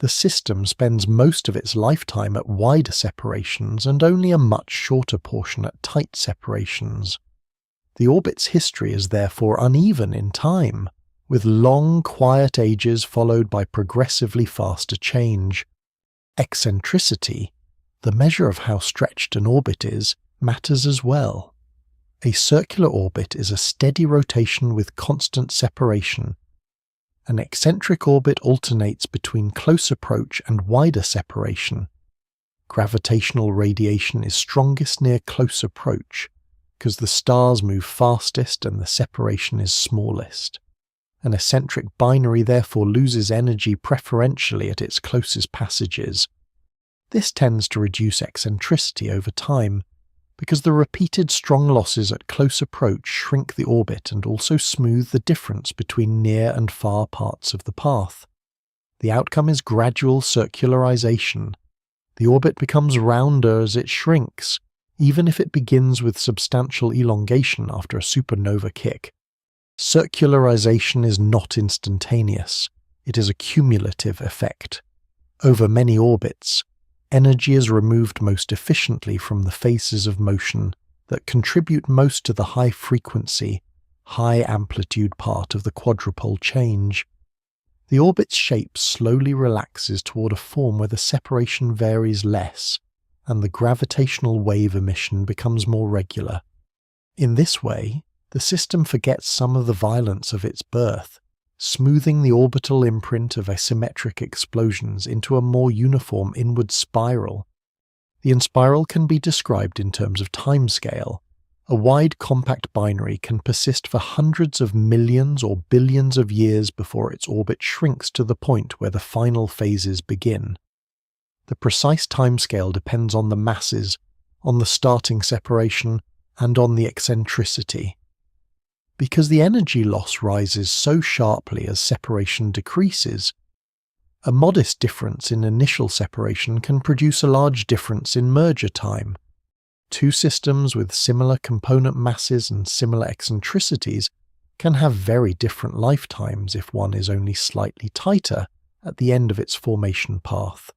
The system spends most of its lifetime at wider separations and only a much shorter portion at tight separations. The orbit's history is therefore uneven in time, with long, quiet ages followed by progressively faster change. Eccentricity, the measure of how stretched an orbit is, matters as well. A circular orbit is a steady rotation with constant separation. An eccentric orbit alternates between close approach and wider separation. Gravitational radiation is strongest near close approach, because the stars move fastest and the separation is smallest. An eccentric binary therefore loses energy preferentially at its closest passages. This tends to reduce eccentricity over time, because the repeated strong losses at close approach shrink the orbit and also smooth the difference between near and far parts of the path. The outcome is gradual circularization. The orbit becomes rounder as it shrinks, even if it begins with substantial elongation after a supernova kick. Circularization is not instantaneous. It is a cumulative effect. Over many orbits, energy is removed most efficiently from the phases of motion that contribute most to the high-frequency, high-amplitude part of the quadrupole change. The orbit's shape slowly relaxes toward a form where the separation varies less, and the gravitational wave emission becomes more regular. In this way, the system forgets some of the violence of its birth, smoothing the orbital imprint of asymmetric explosions into a more uniform inward spiral. The inspiral can be described in terms of timescale. A wide compact binary can persist for hundreds of millions or billions of years before its orbit shrinks to the point where the final phases begin. The precise timescale depends on the masses, on the starting separation, and on the eccentricity. Because the energy loss rises so sharply as separation decreases, a modest difference in initial separation can produce a large difference in merger time. Two systems with similar component masses and similar eccentricities can have very different lifetimes if one is only slightly tighter at the end of its formation path.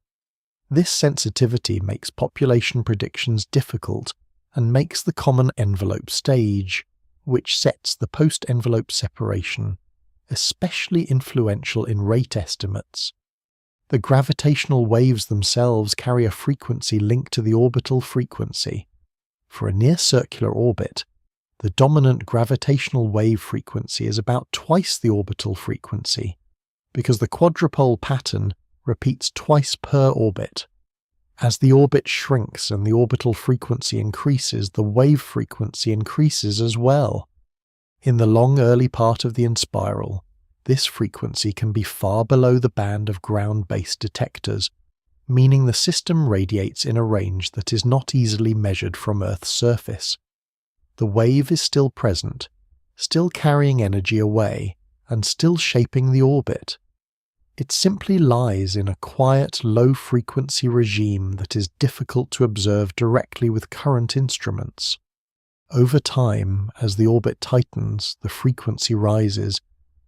This sensitivity makes population predictions difficult and makes the common envelope stage, which sets the post-envelope separation, especially influential in rate estimates. The gravitational waves themselves carry a frequency linked to the orbital frequency. For a near-circular orbit, the dominant gravitational wave frequency is about twice the orbital frequency, because the quadrupole pattern repeats twice per orbit. As the orbit shrinks and the orbital frequency increases, the wave frequency increases as well. In the long early part of the inspiral, this frequency can be far below the band of ground-based detectors, meaning the system radiates in a range that is not easily measured from Earth's surface. The wave is still present, still carrying energy away, and still shaping the orbit. It simply lies in a quiet, low-frequency regime that is difficult to observe directly with current instruments. Over time, as the orbit tightens, the frequency rises,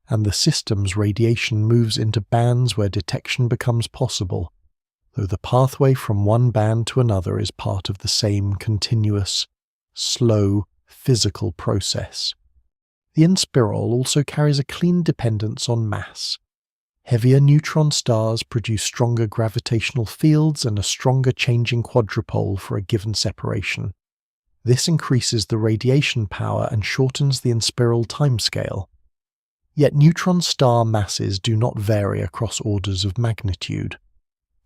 and the system's radiation moves into bands where detection becomes possible, though the pathway from one band to another is part of the same continuous, slow, physical process. The inspiral also carries a clean dependence on mass. Heavier neutron stars produce stronger gravitational fields and a stronger changing quadrupole for a given separation. This increases the radiation power and shortens the inspiral timescale. Yet neutron star masses do not vary across orders of magnitude.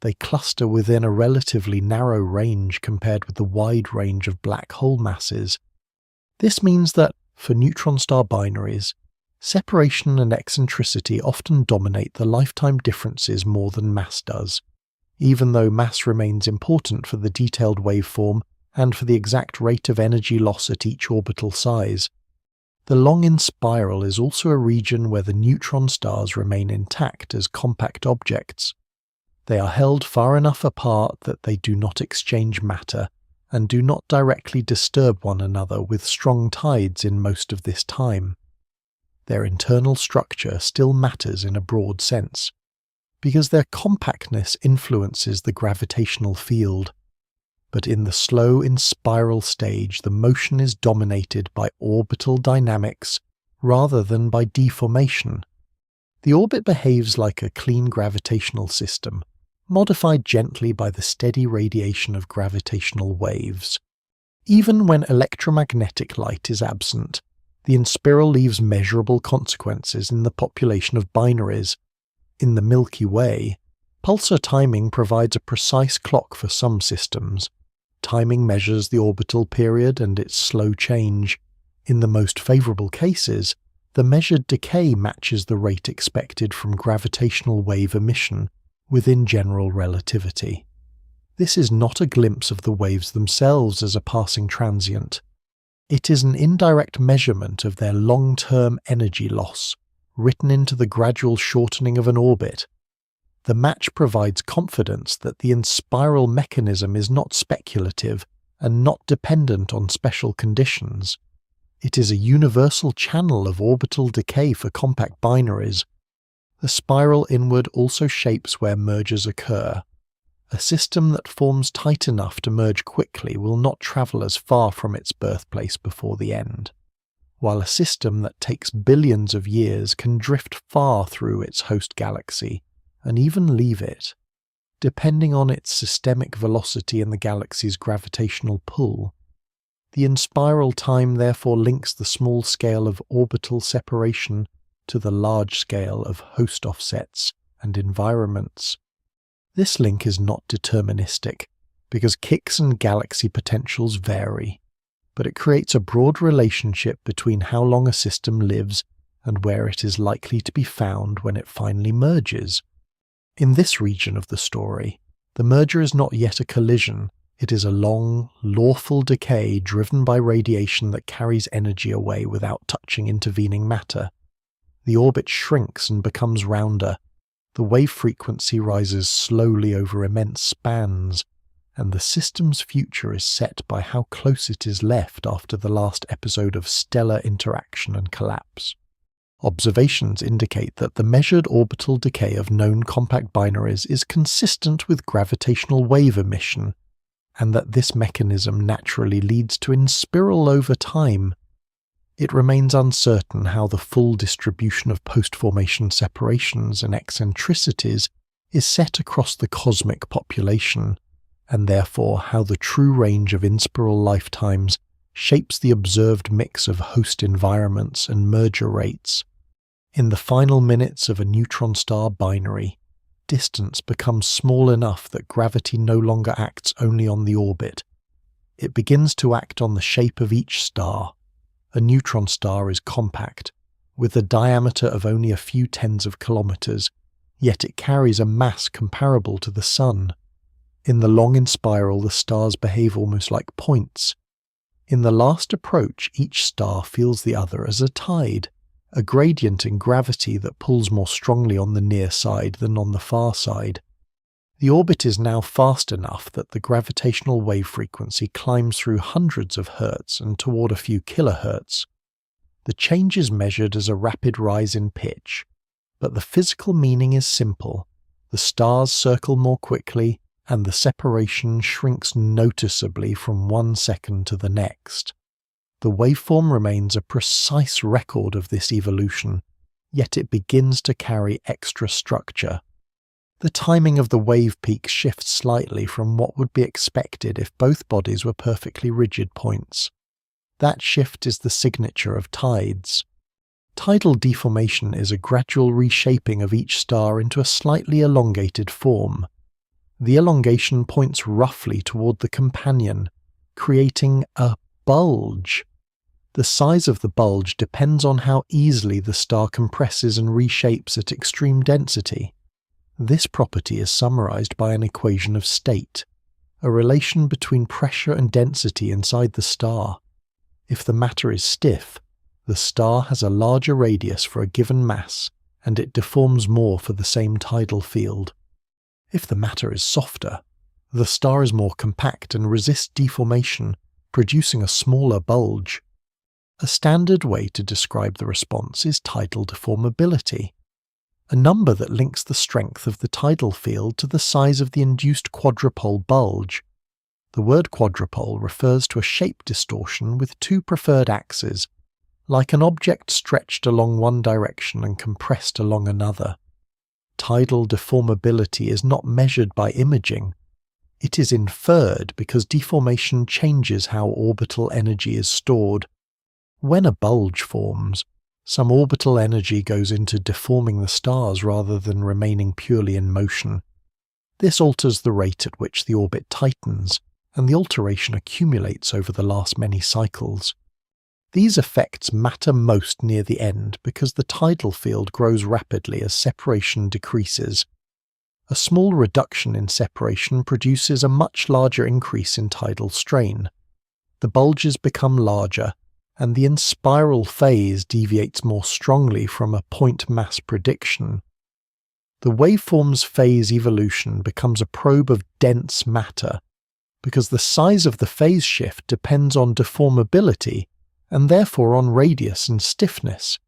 They cluster within a relatively narrow range compared with the wide range of black hole masses. This means that, for neutron star binaries, separation and eccentricity often dominate the lifetime differences more than mass does, even though mass remains important for the detailed waveform and for the exact rate of energy loss at each orbital size. The long inspiral is also a region where the neutron stars remain intact as compact objects. They are held far enough apart that they do not exchange matter, and do not directly disturb one another with strong tides in most of this time. Their internal structure still matters in a broad sense, because their compactness influences the gravitational field. But in the slow in-spiral stage, the motion is dominated by orbital dynamics rather than by deformation. The orbit behaves like a clean gravitational system, modified gently by the steady radiation of gravitational waves. Even when electromagnetic light is absent, the inspiral leaves measurable consequences in the population of binaries. In the Milky Way, pulsar timing provides a precise clock for some systems. Timing measures the orbital period and its slow change. In the most favourable cases, the measured decay matches the rate expected from gravitational wave emission within general relativity. This is not a glimpse of the waves themselves as a passing transient. It is an indirect measurement of their long-term energy loss, written into the gradual shortening of an orbit. The match provides confidence that the inspiral mechanism is not speculative and not dependent on special conditions. It is a universal channel of orbital decay for compact binaries. The spiral inward also shapes where mergers occur. A system that forms tight enough to merge quickly will not travel as far from its birthplace before the end, while a system that takes billions of years can drift far through its host galaxy and even leave it, depending on its systemic velocity and the galaxy's gravitational pull. The inspiral time therefore links the small scale of orbital separation to the large scale of host offsets and environments. This link is not deterministic, because kicks and galaxy potentials vary, but it creates a broad relationship between how long a system lives and where it is likely to be found when it finally merges. In this region of the story, the merger is not yet a collision. It is a long, lawful decay driven by radiation that carries energy away without touching intervening matter. The orbit shrinks and becomes rounder. The wave frequency rises slowly over immense spans, and the system's future is set by how close it is left after the last episode of stellar interaction and collapse. Observations indicate that the measured orbital decay of known compact binaries is consistent with gravitational wave emission, and that this mechanism naturally leads to inspiral over time. It remains uncertain how the full distribution of post-formation separations and eccentricities is set across the cosmic population, and therefore how the true range of inspiral lifetimes shapes the observed mix of host environments and merger rates. In the final minutes of a neutron star binary, distance becomes small enough that gravity no longer acts only on the orbit. It begins to act on the shape of each star. A neutron star is compact, with a diameter of only a few tens of kilometers, yet it carries a mass comparable to the Sun. In the long inspiral, the stars behave almost like points. In the last approach, each star feels the other as a tide, a gradient in gravity that pulls more strongly on the near side than on the far side. The orbit is now fast enough that the gravitational wave frequency climbs through hundreds of hertz and toward a few kilohertz. The change is measured as a rapid rise in pitch, but the physical meaning is simple. The stars circle more quickly, and the separation shrinks noticeably from 1 second to the next. The waveform remains a precise record of this evolution, yet it begins to carry extra structure. The timing of the wave peak shifts slightly from what would be expected if both bodies were perfectly rigid points. That shift is the signature of tides. Tidal deformation is a gradual reshaping of each star into a slightly elongated form. The elongation points roughly toward the companion, creating a bulge. The size of the bulge depends on how easily the star compresses and reshapes at extreme density. This property is summarized by an equation of state, a relation between pressure and density inside the star. If the matter is stiff, the star has a larger radius for a given mass, and it deforms more for the same tidal field. If the matter is softer, The star is more compact and resists deformation, producing a smaller bulge. A standard way to describe the response is tidal deformability, a number that links the strength of the tidal field to the size of the induced quadrupole bulge. The word quadrupole refers to a shape distortion with two preferred axes, like an object stretched along one direction and compressed along another. Tidal deformability is not measured by imaging. It is inferred because deformation changes how orbital energy is stored. When a bulge forms, some orbital energy goes into deforming the stars rather than remaining purely in motion. This alters the rate at which the orbit tightens, and the alteration accumulates over the last many cycles. These effects matter most near the end because the tidal field grows rapidly as separation decreases. A small reduction in separation produces a much larger increase in tidal strain. The bulges become larger, and the in-spiral phase deviates more strongly from a point mass prediction. The waveform's phase evolution becomes a probe of dense matter, because the size of the phase shift depends on deformability and therefore on radius and stiffness.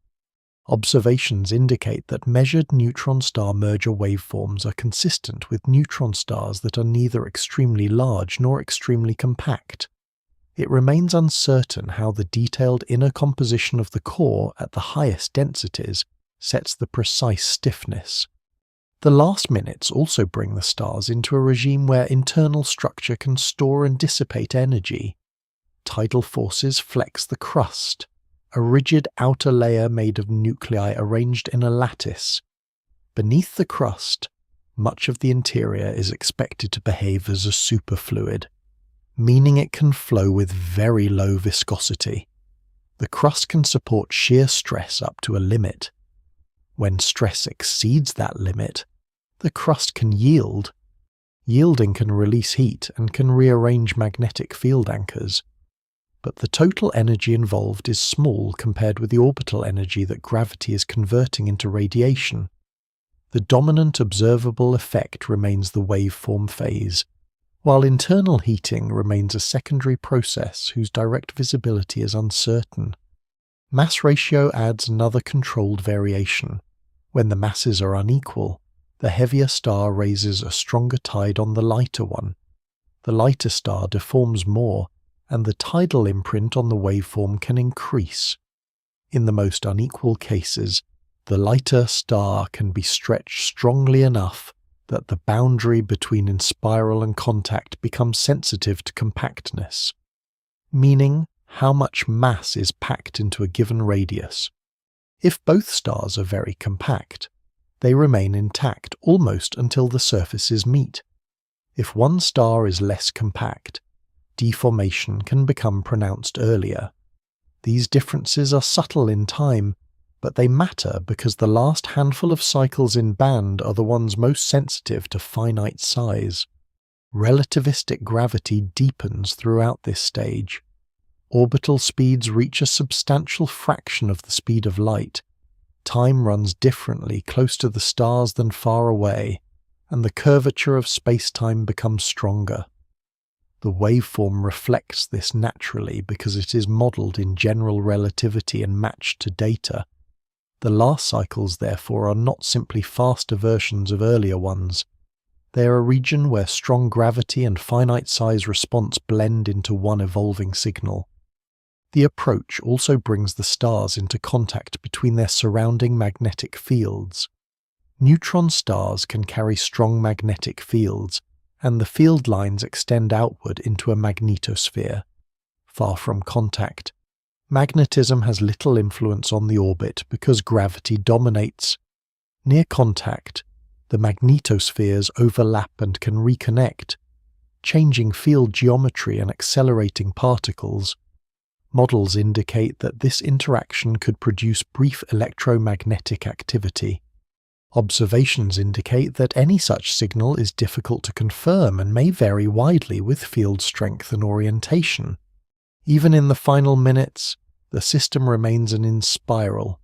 Observations indicate that measured neutron star merger waveforms are consistent with neutron stars that are neither extremely large nor extremely compact. It remains uncertain how the detailed inner composition of the core at the highest densities sets the precise stiffness. The last minutes also bring the stars into a regime where internal structure can store and dissipate energy. Tidal forces flex the crust, a rigid outer layer made of nuclei arranged in a lattice. Beneath the crust, much of the interior is expected to behave as a superfluid, meaning it can flow with very low viscosity. The crust can support shear stress up to a limit. When stress exceeds that limit, the crust can yield. Yielding can release heat and can rearrange magnetic field anchors. But the total energy involved is small compared with the orbital energy that gravity is converting into radiation. The dominant observable effect remains the waveform phase, while internal heating remains a secondary process whose direct visibility is uncertain. Mass ratio adds another controlled variation. When the masses are unequal, the heavier star raises a stronger tide on the lighter one. The lighter star deforms more, and the tidal imprint on the waveform can increase. In the most unequal cases, the lighter star can be stretched strongly enough that the boundary between inspiral and contact becomes sensitive to compactness, meaning how much mass is packed into a given radius. If both stars are very compact, they remain intact almost until the surfaces meet. If one star is less compact, deformation can become pronounced earlier. These differences are subtle in time, but they matter because the last handful of cycles in band are the ones most sensitive to finite size. Relativistic gravity deepens throughout this stage. Orbital speeds reach a substantial fraction of the speed of light. Time runs differently close to the stars than far away, and the curvature of space-time becomes stronger. The waveform reflects this naturally because it is modelled in general relativity and matched to data. The last cycles, therefore, are not simply faster versions of earlier ones. They are a region where strong gravity and finite size response blend into one evolving signal. The approach also brings the stars into contact between their surrounding magnetic fields. Neutron stars can carry strong magnetic fields, and the field lines extend outward into a magnetosphere. Far from contact, magnetism has little influence on the orbit because gravity dominates. Near contact, the magnetospheres overlap and can reconnect, changing field geometry and accelerating particles. Models indicate that this interaction could produce brief electromagnetic activity. Observations indicate that any such signal is difficult to confirm and may vary widely with field strength and orientation. Even in the final minutes, the system remains an in-spiral.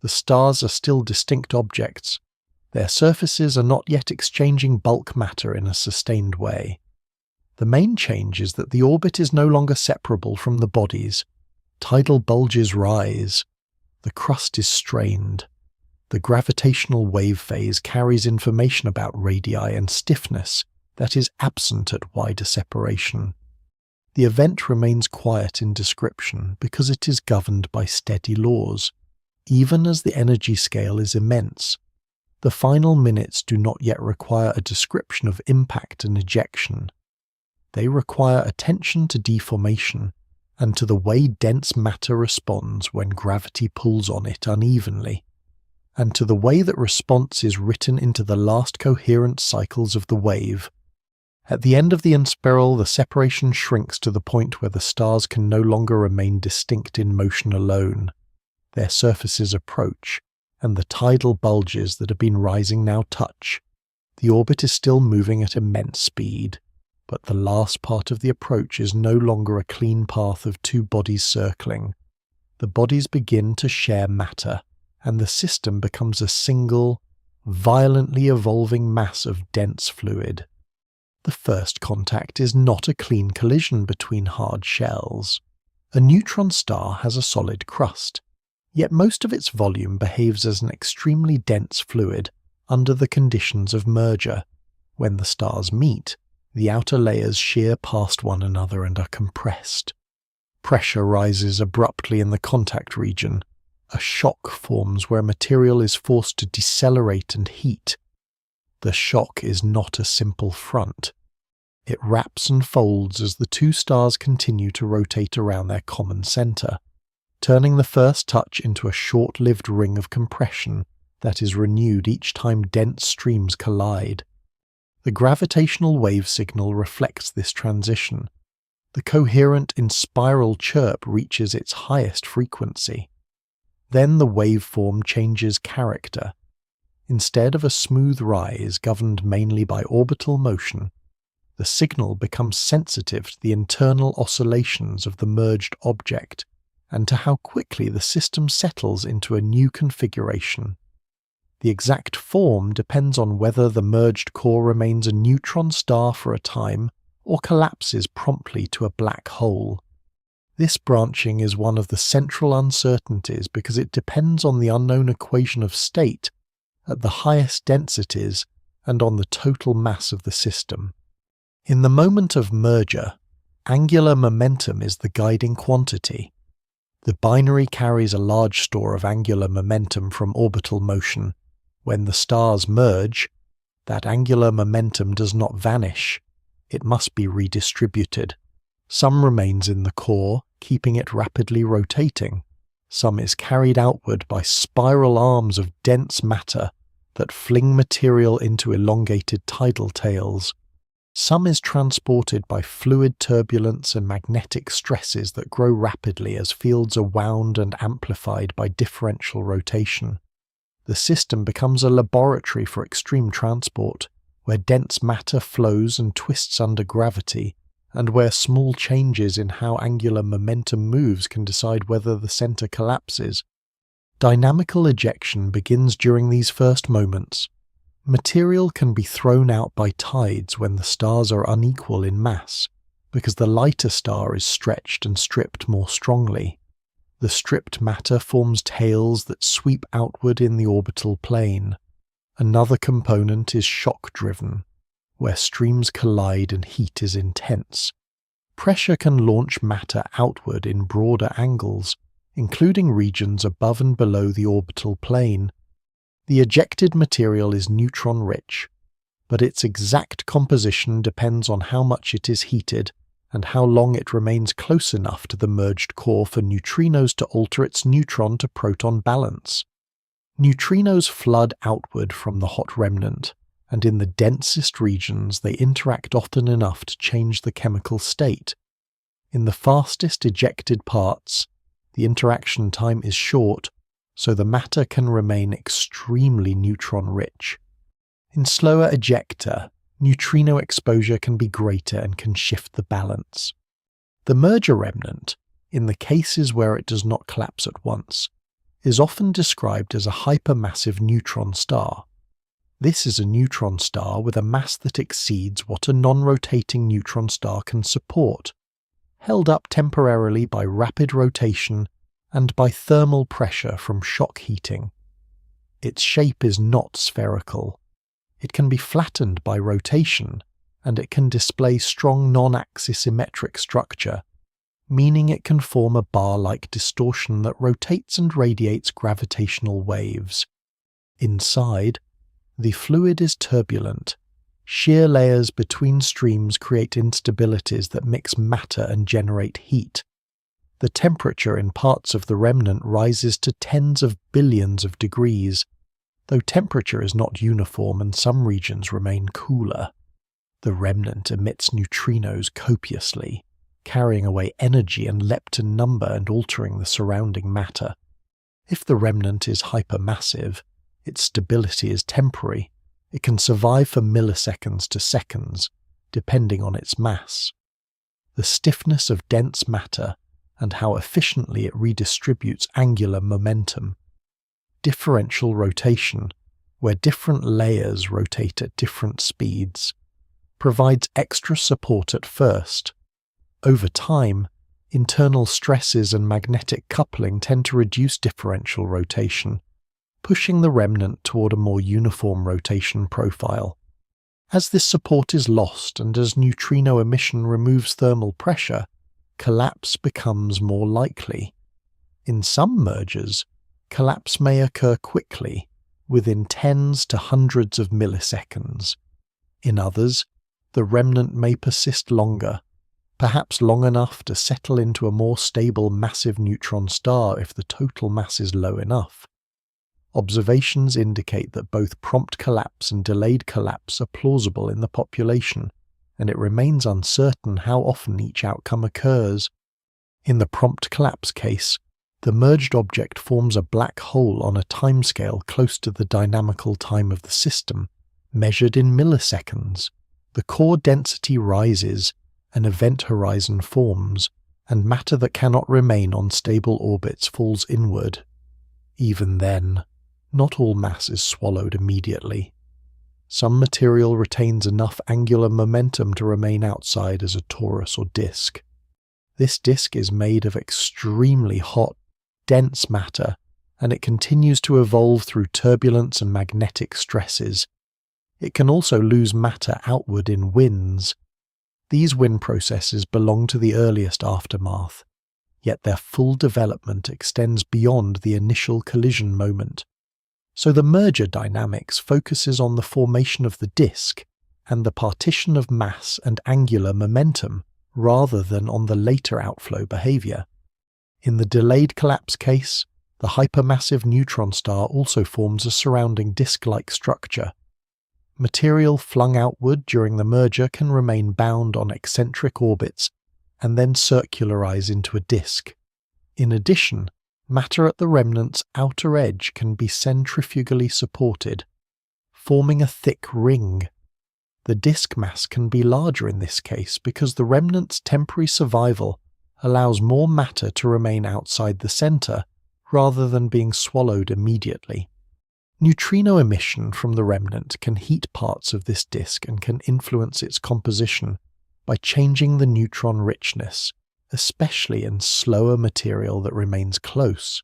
The stars are still distinct objects. Their surfaces are not yet exchanging bulk matter in a sustained way. The main change is that the orbit is no longer separable from the bodies. Tidal bulges rise. The crust is strained. The gravitational wave phase carries information about radii and stiffness that is absent at wider separation. The event remains quiet in description because it is governed by steady laws, even as the energy scale is immense. The final minutes do not yet require a description of impact and ejection. They require attention to deformation and to the way dense matter responds when gravity pulls on it unevenly, and to the way that response is written into the last coherent cycles of the wave. At the end of the inspiral, the separation shrinks to the point where the stars can no longer remain distinct in motion alone. Their surfaces approach, and the tidal bulges that have been rising now touch. The orbit is still moving at immense speed, but the last part of the approach is no longer a clean path of two bodies circling. The bodies begin to share matter, and the system becomes a single, violently evolving mass of dense fluid. The first contact is not a clean collision between hard shells. A neutron star has a solid crust, yet most of its volume behaves as an extremely dense fluid under the conditions of merger. When the stars meet, the outer layers shear past one another and are compressed. Pressure rises abruptly in the contact region. A shock forms where material is forced to decelerate and heat. The shock is not a simple front. It wraps and folds as the two stars continue to rotate around their common center, turning the first touch into a short-lived ring of compression that is renewed each time dense streams collide. The gravitational wave signal reflects this transition. The coherent inspiral chirp reaches its highest frequency. Then the waveform changes character. Instead of a smooth rise governed mainly by orbital motion, the signal becomes sensitive to the internal oscillations of the merged object and to how quickly the system settles into a new configuration. The exact form depends on whether the merged core remains a neutron star for a time or collapses promptly to a black hole. This branching is one of the central uncertainties because it depends on the unknown equation of state at the highest densities and on the total mass of the system. In the moment of merger, angular momentum is the guiding quantity. The binary carries a large store of angular momentum from orbital motion. When the stars merge, that angular momentum does not vanish. It must be redistributed. Some remains in the core, keeping it rapidly rotating. Some is carried outward by spiral arms of dense matter that fling material into elongated tidal tails. Some is transported by fluid turbulence and magnetic stresses that grow rapidly as fields are wound and amplified by differential rotation. The system becomes a laboratory for extreme transport, where dense matter flows and twists under gravity, and where small changes in how angular momentum moves can decide whether the center collapses. Dynamical ejection begins during these first moments. Material can be thrown out by tides when the stars are unequal in mass, because the lighter star is stretched and stripped more strongly. The stripped matter forms tails that sweep outward in the orbital plane. Another component is shock-driven, where streams collide and heat is intense. Pressure can launch matter outward in broader angles, including regions above and below the orbital plane. The ejected material is neutron-rich, but its exact composition depends on how much it is heated and how long it remains close enough to the merged core for neutrinos to alter its neutron to proton balance. Neutrinos flood outward from the hot remnant, and in the densest regions they interact often enough to change the chemical state. In the fastest ejected parts, the interaction time is short, so the matter can remain extremely neutron-rich. In slower ejecta, neutrino exposure can be greater and can shift the balance. The merger remnant, in the cases where it does not collapse at once, is often described as a hypermassive neutron star. This is a neutron star with a mass that exceeds what a non-rotating neutron star can support, held up temporarily by rapid rotation and by thermal pressure from shock heating. Its shape is not spherical. It can be flattened by rotation, and it can display strong non-axis symmetric structure, meaning it can form a bar-like distortion that rotates and radiates gravitational waves. Inside, the fluid is turbulent. Shear layers between streams create instabilities that mix matter and generate heat. The temperature in parts of the remnant rises to tens of billions of degrees, though temperature is not uniform and some regions remain cooler. The remnant emits neutrinos copiously, carrying away energy and lepton number and altering the surrounding matter. If the remnant is hypermassive, its stability is temporary. It can survive for milliseconds to seconds, depending on its mass. The stiffness of dense matter and how efficiently it redistributes angular momentum. Differential rotation, where different layers rotate at different speeds, provides extra support at first. Over time, internal stresses and magnetic coupling tend to reduce differential rotation, pushing the remnant toward a more uniform rotation profile. As this support is lost and as neutrino emission removes thermal pressure, collapse becomes more likely. In some mergers, collapse may occur quickly, within tens to hundreds of milliseconds. In others, the remnant may persist longer, perhaps long enough to settle into a more stable massive neutron star if the total mass is low enough. Observations indicate that both prompt collapse and delayed collapse are plausible in the population, and it remains uncertain how often each outcome occurs. In the prompt collapse case, the merged object forms a black hole on a timescale close to the dynamical time of the system, measured in milliseconds. The core density rises, an event horizon forms, and matter that cannot remain on stable orbits falls inward. Even then, not all mass is swallowed immediately. Some material retains enough angular momentum to remain outside as a torus or disk. This disk is made of extremely hot, dense matter, and it continues to evolve through turbulence and magnetic stresses. It can also lose matter outward in winds. These wind processes belong to the earliest aftermath, yet their full development extends beyond the initial collision moment. So the merger dynamics focuses on the formation of the disk and the partition of mass and angular momentum rather than on the later outflow behavior. In the delayed collapse case, the hypermassive neutron star also forms a surrounding disk-like structure. Material flung outward during the merger can remain bound on eccentric orbits and then circularize into a disk. In addition, matter at the remnant's outer edge can be centrifugally supported, forming a thick ring. The disk mass can be larger in this case because the remnant's temporary survival allows more matter to remain outside the center rather than being swallowed immediately. Neutrino emission from the remnant can heat parts of this disk and can influence its composition by changing the neutron richness, especially in slower material that remains close.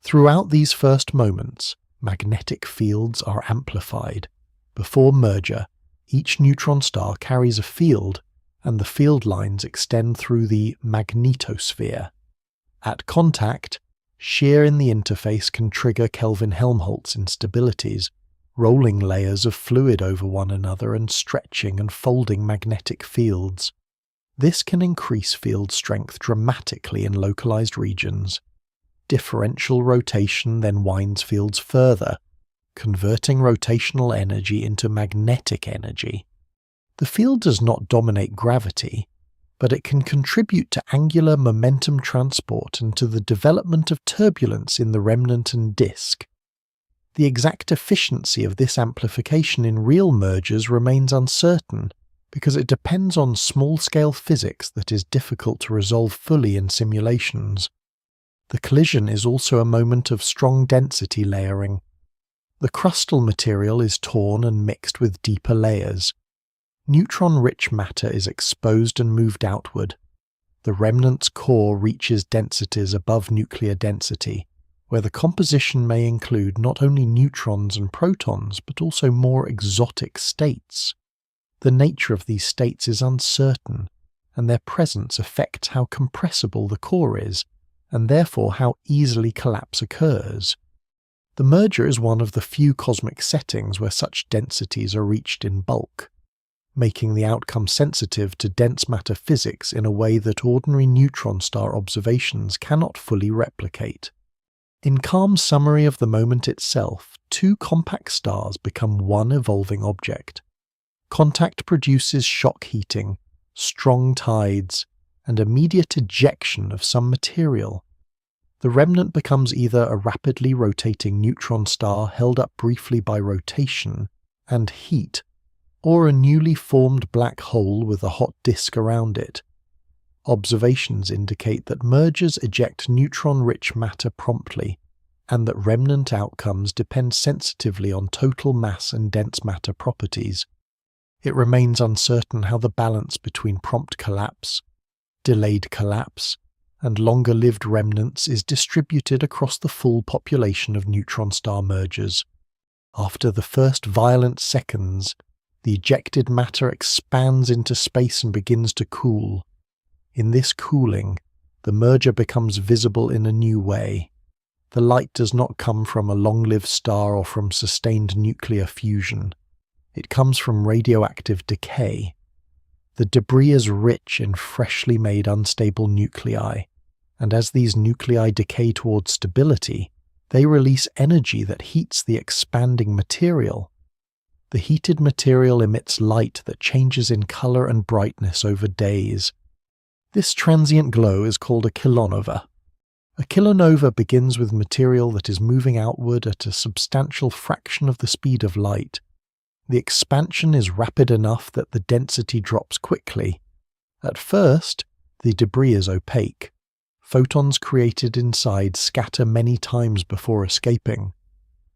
Throughout these first moments, magnetic fields are amplified. Before merger, each neutron star carries a field, and the field lines extend through the magnetosphere. At contact, shear in the interface can trigger Kelvin-Helmholtz instabilities, rolling layers of fluid over one another and stretching and folding magnetic fields. This can increase field strength dramatically in localized regions. Differential rotation then winds fields further, converting rotational energy into magnetic energy. The field does not dominate gravity, but it can contribute to angular momentum transport and to the development of turbulence in the remnant and disk. The exact efficiency of this amplification in real mergers remains uncertain, because it depends on small-scale physics that is difficult to resolve fully in simulations. The collision is also a moment of strong density layering. The crustal material is torn and mixed with deeper layers. Neutron-rich matter is exposed and moved outward. The remnant's core reaches densities above nuclear density, where the composition may include not only neutrons and protons, but also more exotic states. The nature of these states is uncertain, and their presence affects how compressible the core is, and therefore how easily collapse occurs. The merger is one of the few cosmic settings where such densities are reached in bulk, making the outcome sensitive to dense matter physics in a way that ordinary neutron star observations cannot fully replicate. In calm summary of the moment itself, two compact stars become one evolving object. Contact produces shock heating, strong tides, and immediate ejection of some material. The remnant becomes either a rapidly rotating neutron star held up briefly by rotation and heat, or a newly formed black hole with a hot disk around it. Observations indicate that mergers eject neutron-rich matter promptly, and that remnant outcomes depend sensitively on total mass and dense matter properties. It remains uncertain how the balance between prompt collapse, delayed collapse, and longer-lived remnants is distributed across the full population of neutron star mergers. After the first violent seconds, the ejected matter expands into space and begins to cool. In this cooling, the merger becomes visible in a new way. The light does not come from a long-lived star or from sustained nuclear fusion. It comes from radioactive decay. The debris is rich in freshly made unstable nuclei, and as these nuclei decay towards stability, they release energy that heats the expanding material. The heated material emits light that changes in color and brightness over days. This transient glow is called a kilonova. A kilonova begins with material that is moving outward at a substantial fraction of the speed of light. The expansion is rapid enough that the density drops quickly. At first, the debris is opaque. Photons created inside scatter many times before escaping.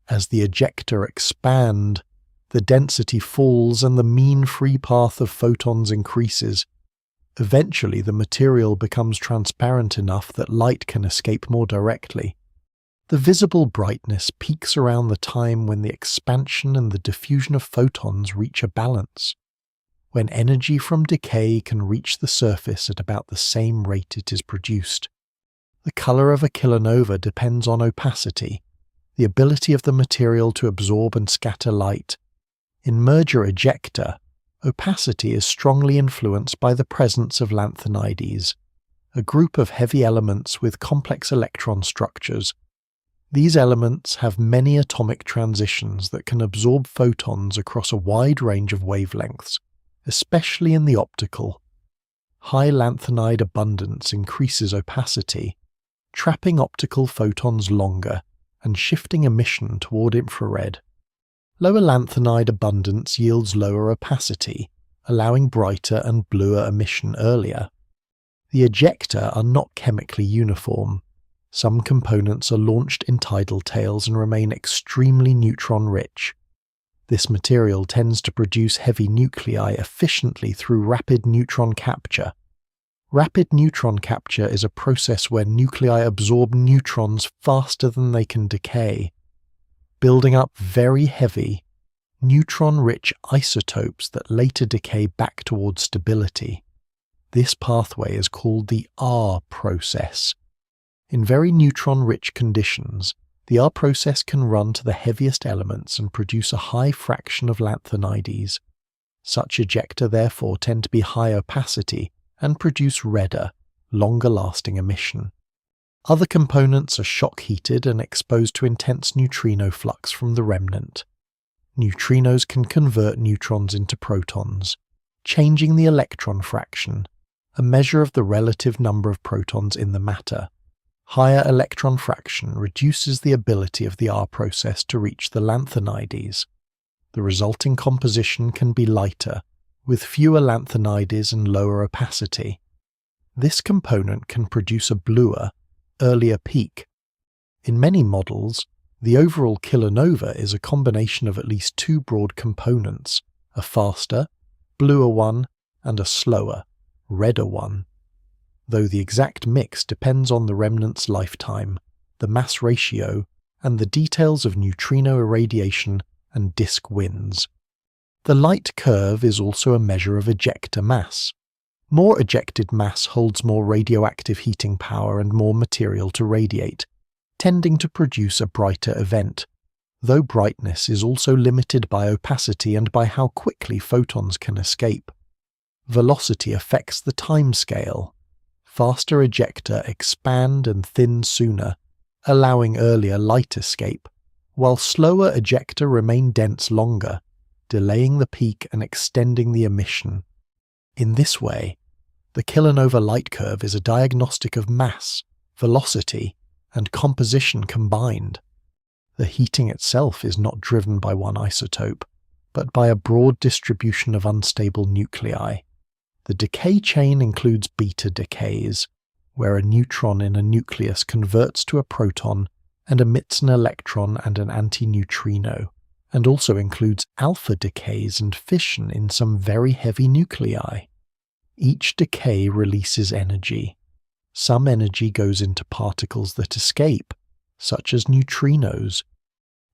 As the ejector expand, the density falls and the mean free path of photons increases. Eventually, the material becomes transparent enough that light can escape more directly. The visible brightness peaks around the time when the expansion and the diffusion of photons reach a balance, when energy from decay can reach the surface at about the same rate it is produced. The color of a kilonova depends on opacity, the ability of the material to absorb and scatter light. In merger ejecta, opacity is strongly influenced by the presence of lanthanides, a group of heavy elements with complex electron structures. These elements have many atomic transitions that can absorb photons across a wide range of wavelengths, especially in the optical. High lanthanide abundance increases opacity, trapping optical photons longer and shifting emission toward infrared. Lower lanthanide abundance yields lower opacity, allowing brighter and bluer emission earlier. The ejecta are not chemically uniform. Some components are launched in tidal tails and remain extremely neutron-rich. This material tends to produce heavy nuclei efficiently through rapid neutron capture. Rapid neutron capture is a process where nuclei absorb neutrons faster than they can decay, building up very heavy, neutron-rich isotopes that later decay back towards stability. This pathway is called the R process. In very neutron-rich conditions, the R process can run to the heaviest elements and produce a high fraction of lanthanides. Such ejecta therefore tend to be high opacity and produce redder, longer-lasting emission. Other components are shock-heated and exposed to intense neutrino flux from the remnant. Neutrinos can convert neutrons into protons, changing the electron fraction, a measure of the relative number of protons in the matter. Higher electron fraction reduces the ability of the R process to reach the lanthanides. The resulting composition can be lighter, with fewer lanthanides and lower opacity. This component can produce a bluer, earlier peak. In many models, The overall kilonova is a combination of at least two broad components, a faster, bluer one, and a slower, redder one. Though the exact mix depends on the remnant's lifetime, the mass ratio, and the details of neutrino irradiation and disk winds. The light curve is also a measure of ejector mass. More ejected mass holds more radioactive heating power and more material to radiate, tending to produce a brighter event, though brightness is also limited by opacity and by how quickly photons can escape. Velocity affects the time scale. Faster ejecta expand and thin sooner, allowing earlier light escape, while slower ejecta remain dense longer, delaying the peak and extending the emission. In this way, the kilonova light curve is a diagnostic of mass, velocity, and composition combined. The heating itself is not driven by one isotope, but by a broad distribution of unstable nuclei. The decay chain includes beta decays, where a neutron in a nucleus converts to a proton and emits an electron and an antineutrino, and also includes alpha decays and fission in some very heavy nuclei. Each decay releases energy. Some energy goes into particles that escape, such as neutrinos.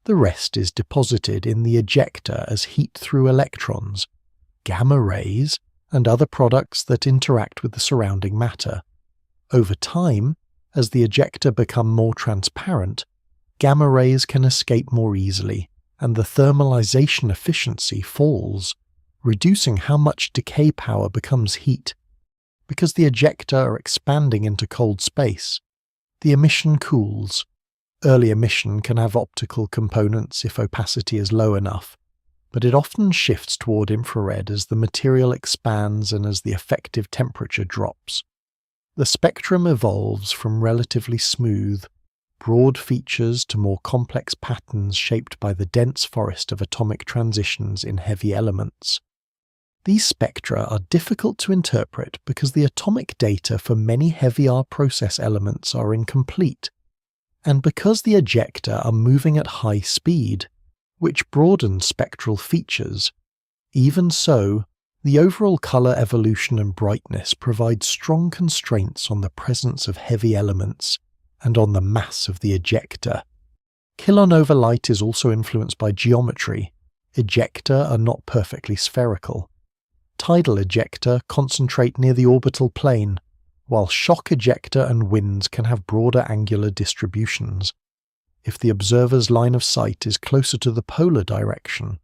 The rest is deposited in the ejector as heat through electrons, gamma rays, and other products that interact with the surrounding matter. Over time, as the ejector become more transparent, gamma rays can escape more easily, and the thermalization efficiency falls, reducing how much decay power becomes heat. Because the ejecta are expanding into cold space, the emission cools. Early emission can have optical components if opacity is low enough, but it often shifts toward infrared as the material expands and as the effective temperature drops. The spectrum evolves from relatively smooth, broad features to more complex patterns shaped by the dense forest of atomic transitions in heavy elements. These spectra are difficult to interpret because the atomic data for many heavy R process elements are incomplete, and because the ejecta are moving at high speed, which broadens spectral features. Even so, the overall color evolution and brightness provide strong constraints on the presence of heavy elements and on the mass of the ejecta. Kilonova light is also influenced by geometry. Ejecta are not perfectly spherical. Tidal ejecta concentrate near the orbital plane, while shock ejecta and winds can have broader angular distributions. If the observer's line of sight is closer to the polar direction,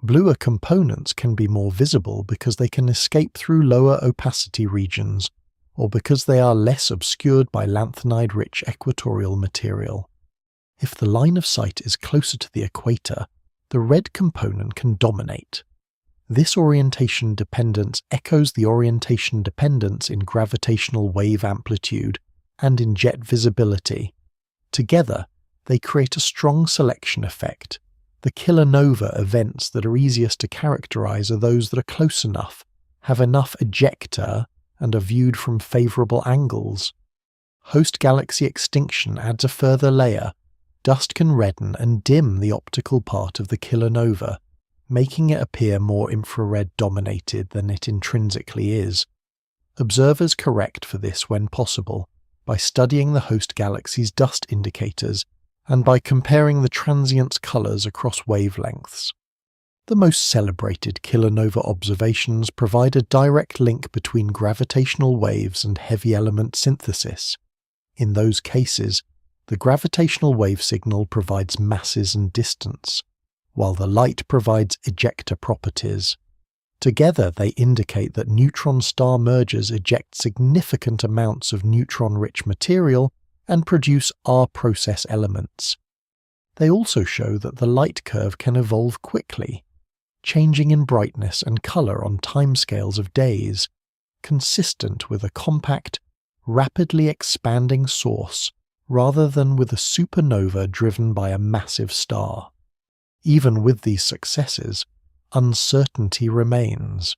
bluer components can be more visible because they can escape through lower opacity regions, or because they are less obscured by lanthanide-rich equatorial material. If the line of sight is closer to the equator, the red component can dominate. This orientation dependence echoes the orientation dependence in gravitational wave amplitude and in jet visibility. Together, they create a strong selection effect. The kilonova events that are easiest to characterize are those that are close enough, have enough ejecta, and are viewed from favorable angles. Host galaxy extinction adds a further layer. Dust can redden and dim the optical part of the kilonova, making it appear more infrared-dominated than it intrinsically is. Observers correct for this when possible, by studying the host galaxy's dust indicators and by comparing the transient's colors across wavelengths. The most celebrated kilonova observations provide a direct link between gravitational waves and heavy element synthesis. In those cases, the gravitational wave signal provides masses and distance, while the light provides ejecta properties. Together, they indicate that neutron star mergers eject significant amounts of neutron-rich material and produce R process elements. They also show that the light curve can evolve quickly, changing in brightness and color on timescales of days, consistent with a compact, rapidly expanding source rather than with a supernova driven by a massive star. Even with these successes, uncertainty remains.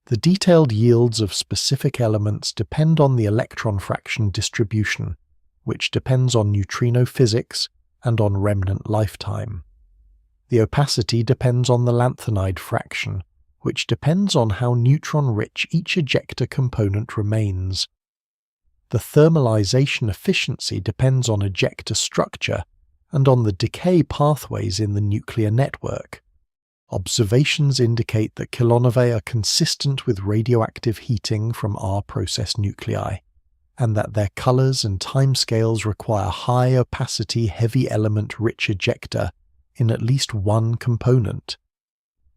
The detailed yields of specific elements depend on the electron fraction distribution, which depends on neutrino physics, and on remnant lifetime. The opacity depends on the lanthanide fraction, which depends on how neutron-rich each ejector component remains. The thermalization efficiency depends on ejector structure and on the decay pathways in the nuclear network. Observations indicate that kilonovae are consistent with radioactive heating from R-process nuclei, and that their colors and timescales require high opacity heavy element-rich ejector in at least one component.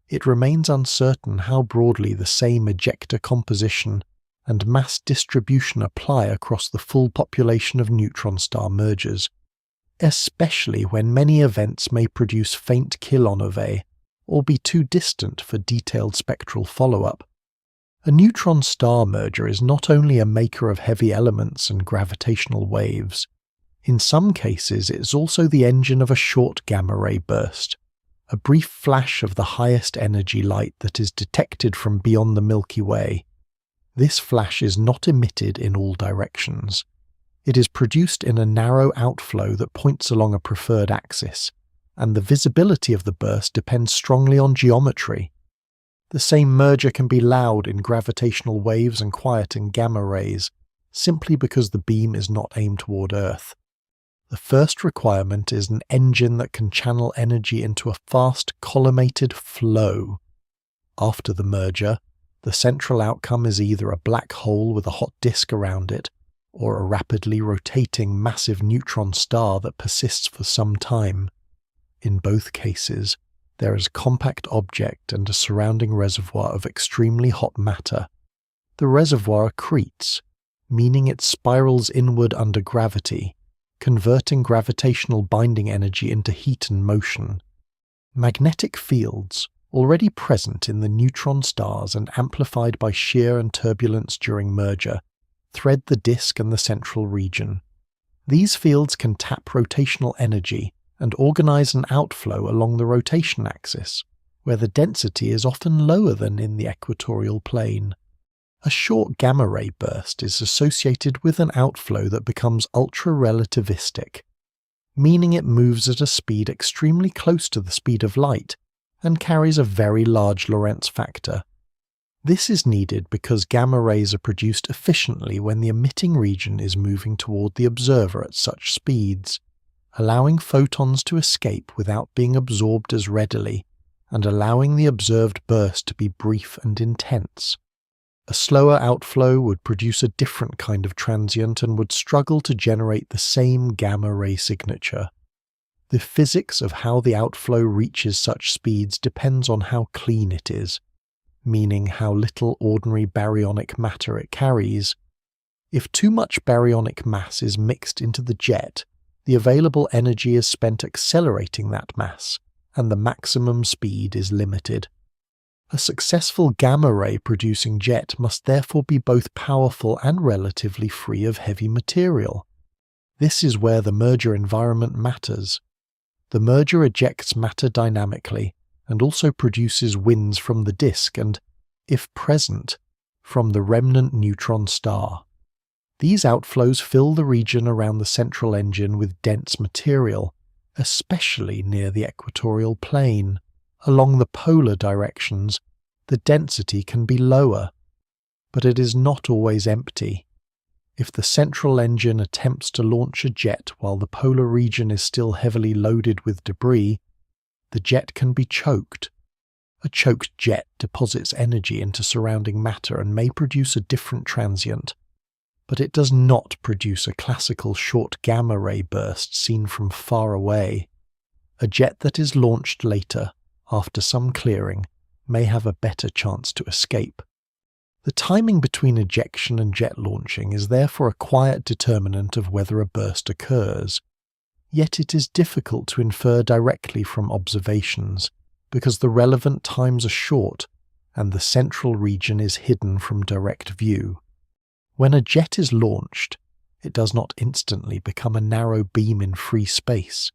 It remains uncertain how broadly the same ejector composition and mass distribution apply across the full population of neutron star mergers, especially when many events may produce faint kilonovae or be too distant for detailed spectral follow-up. A neutron star merger is not only a maker of heavy elements and gravitational waves. In some cases, it is also the engine of a short gamma-ray burst, a brief flash of the highest energy light that is detected from beyond the Milky Way. This flash is not emitted in all directions. It is produced in a narrow outflow that points along a preferred axis, and the visibility of the burst depends strongly on geometry. The same merger can be loud in gravitational waves and quiet in gamma rays, simply because the beam is not aimed toward Earth. The first requirement is an engine that can channel energy into a fast collimated flow. After the merger, the central outcome is either a black hole with a hot disk around it, or a rapidly rotating massive neutron star that persists for some time. In both cases, there is a compact object and a surrounding reservoir of extremely hot matter. The reservoir accretes, meaning it spirals inward under gravity, converting gravitational binding energy into heat and motion. Magnetic fields, already present in the neutron stars and amplified by shear and turbulence during merger, thread the disk and the central region. These fields can tap rotational energy and organize an outflow along the rotation axis, where the density is often lower than in the equatorial plane. A short gamma-ray burst is associated with an outflow that becomes ultra-relativistic, meaning it moves at a speed extremely close to the speed of light and carries a very large Lorentz factor. This is needed because gamma rays are produced efficiently when the emitting region is moving toward the observer at such speeds, allowing photons to escape without being absorbed as readily, and allowing the observed burst to be brief and intense. A slower outflow would produce a different kind of transient and would struggle to generate the same gamma-ray signature. The physics of how the outflow reaches such speeds depends on how clean it is, meaning how little ordinary baryonic matter it carries. If too much baryonic mass is mixed into the jet, the available energy is spent accelerating that mass, and the maximum speed is limited. A successful gamma-ray producing jet must therefore be both powerful and relatively free of heavy material. This is where the merger environment matters. The merger ejects matter dynamically and also produces winds from the disk and, if present, from the remnant neutron star. These outflows fill the region around the central engine with dense material, especially near the equatorial plane. Along the polar directions, the density can be lower, but it is not always empty. If the central engine attempts to launch a jet while the polar region is still heavily loaded with debris, the jet can be choked. A choked jet deposits energy into surrounding matter and may produce a different transient, but it does not produce a classical short gamma-ray burst seen from far away. A jet that is launched later, after some clearing, may have a better chance to escape. The timing between ejection and jet launching is therefore a quiet determinant of whether a burst occurs. Yet it is difficult to infer directly from observations, because the relevant times are short and the central region is hidden from direct view. When a jet is launched, it does not instantly become a narrow beam in free space.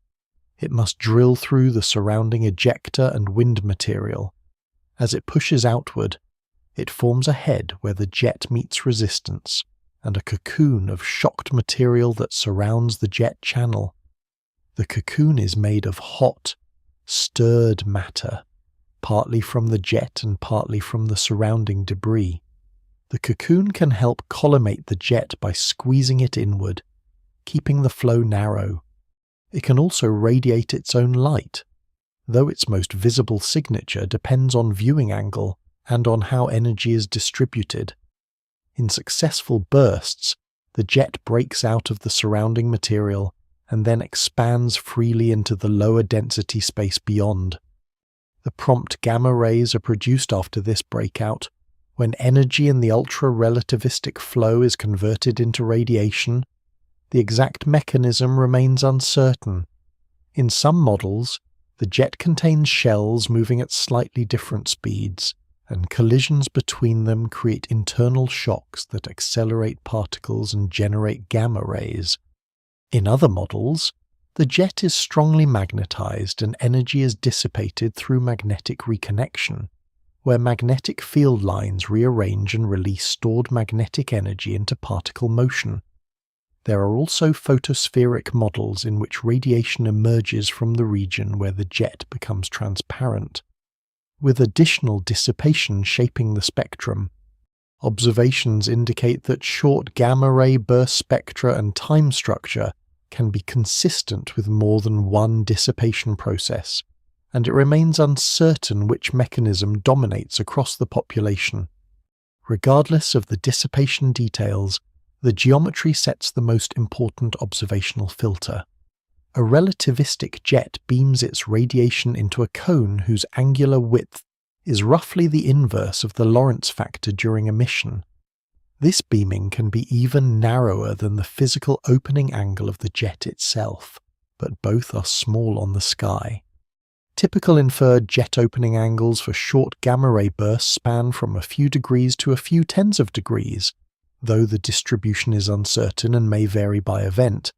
It must drill through the surrounding ejector and wind material. As it pushes outward, it forms a head where the jet meets resistance, and a cocoon of shocked material that surrounds the jet channel. The cocoon is made of hot, stirred matter, partly from the jet and partly from the surrounding debris. The cocoon can help collimate the jet by squeezing it inward, keeping the flow narrow. It can also radiate its own light, though its most visible signature depends on viewing angle and on how energy is distributed. In successful bursts, the jet breaks out of the surrounding material and then expands freely into the lower density space beyond. The prompt gamma rays are produced after this breakout, when energy in the ultra-relativistic flow is converted into radiation. The exact mechanism remains uncertain. In some models, the jet contains shells moving at slightly different speeds, and collisions between them create internal shocks that accelerate particles and generate gamma rays. In other models, the jet is strongly magnetized and energy is dissipated through magnetic reconnection, where magnetic field lines rearrange and release stored magnetic energy into particle motion. There are also photospheric models in which radiation emerges from the region where the jet becomes transparent, with additional dissipation shaping the spectrum. Observations indicate that short gamma-ray burst spectra and time structure can be consistent with more than one dissipation process, and it remains uncertain which mechanism dominates across the population. Regardless of the dissipation details, the geometry sets the most important observational filter. A relativistic jet beams its radiation into a cone whose angular width is roughly the inverse of the Lorentz factor during emission. This beaming can be even narrower than the physical opening angle of the jet itself, but both are small on the sky. Typical inferred jet opening angles for short gamma-ray bursts span from a few degrees to a few tens of degrees, though the distribution is uncertain and may vary by event.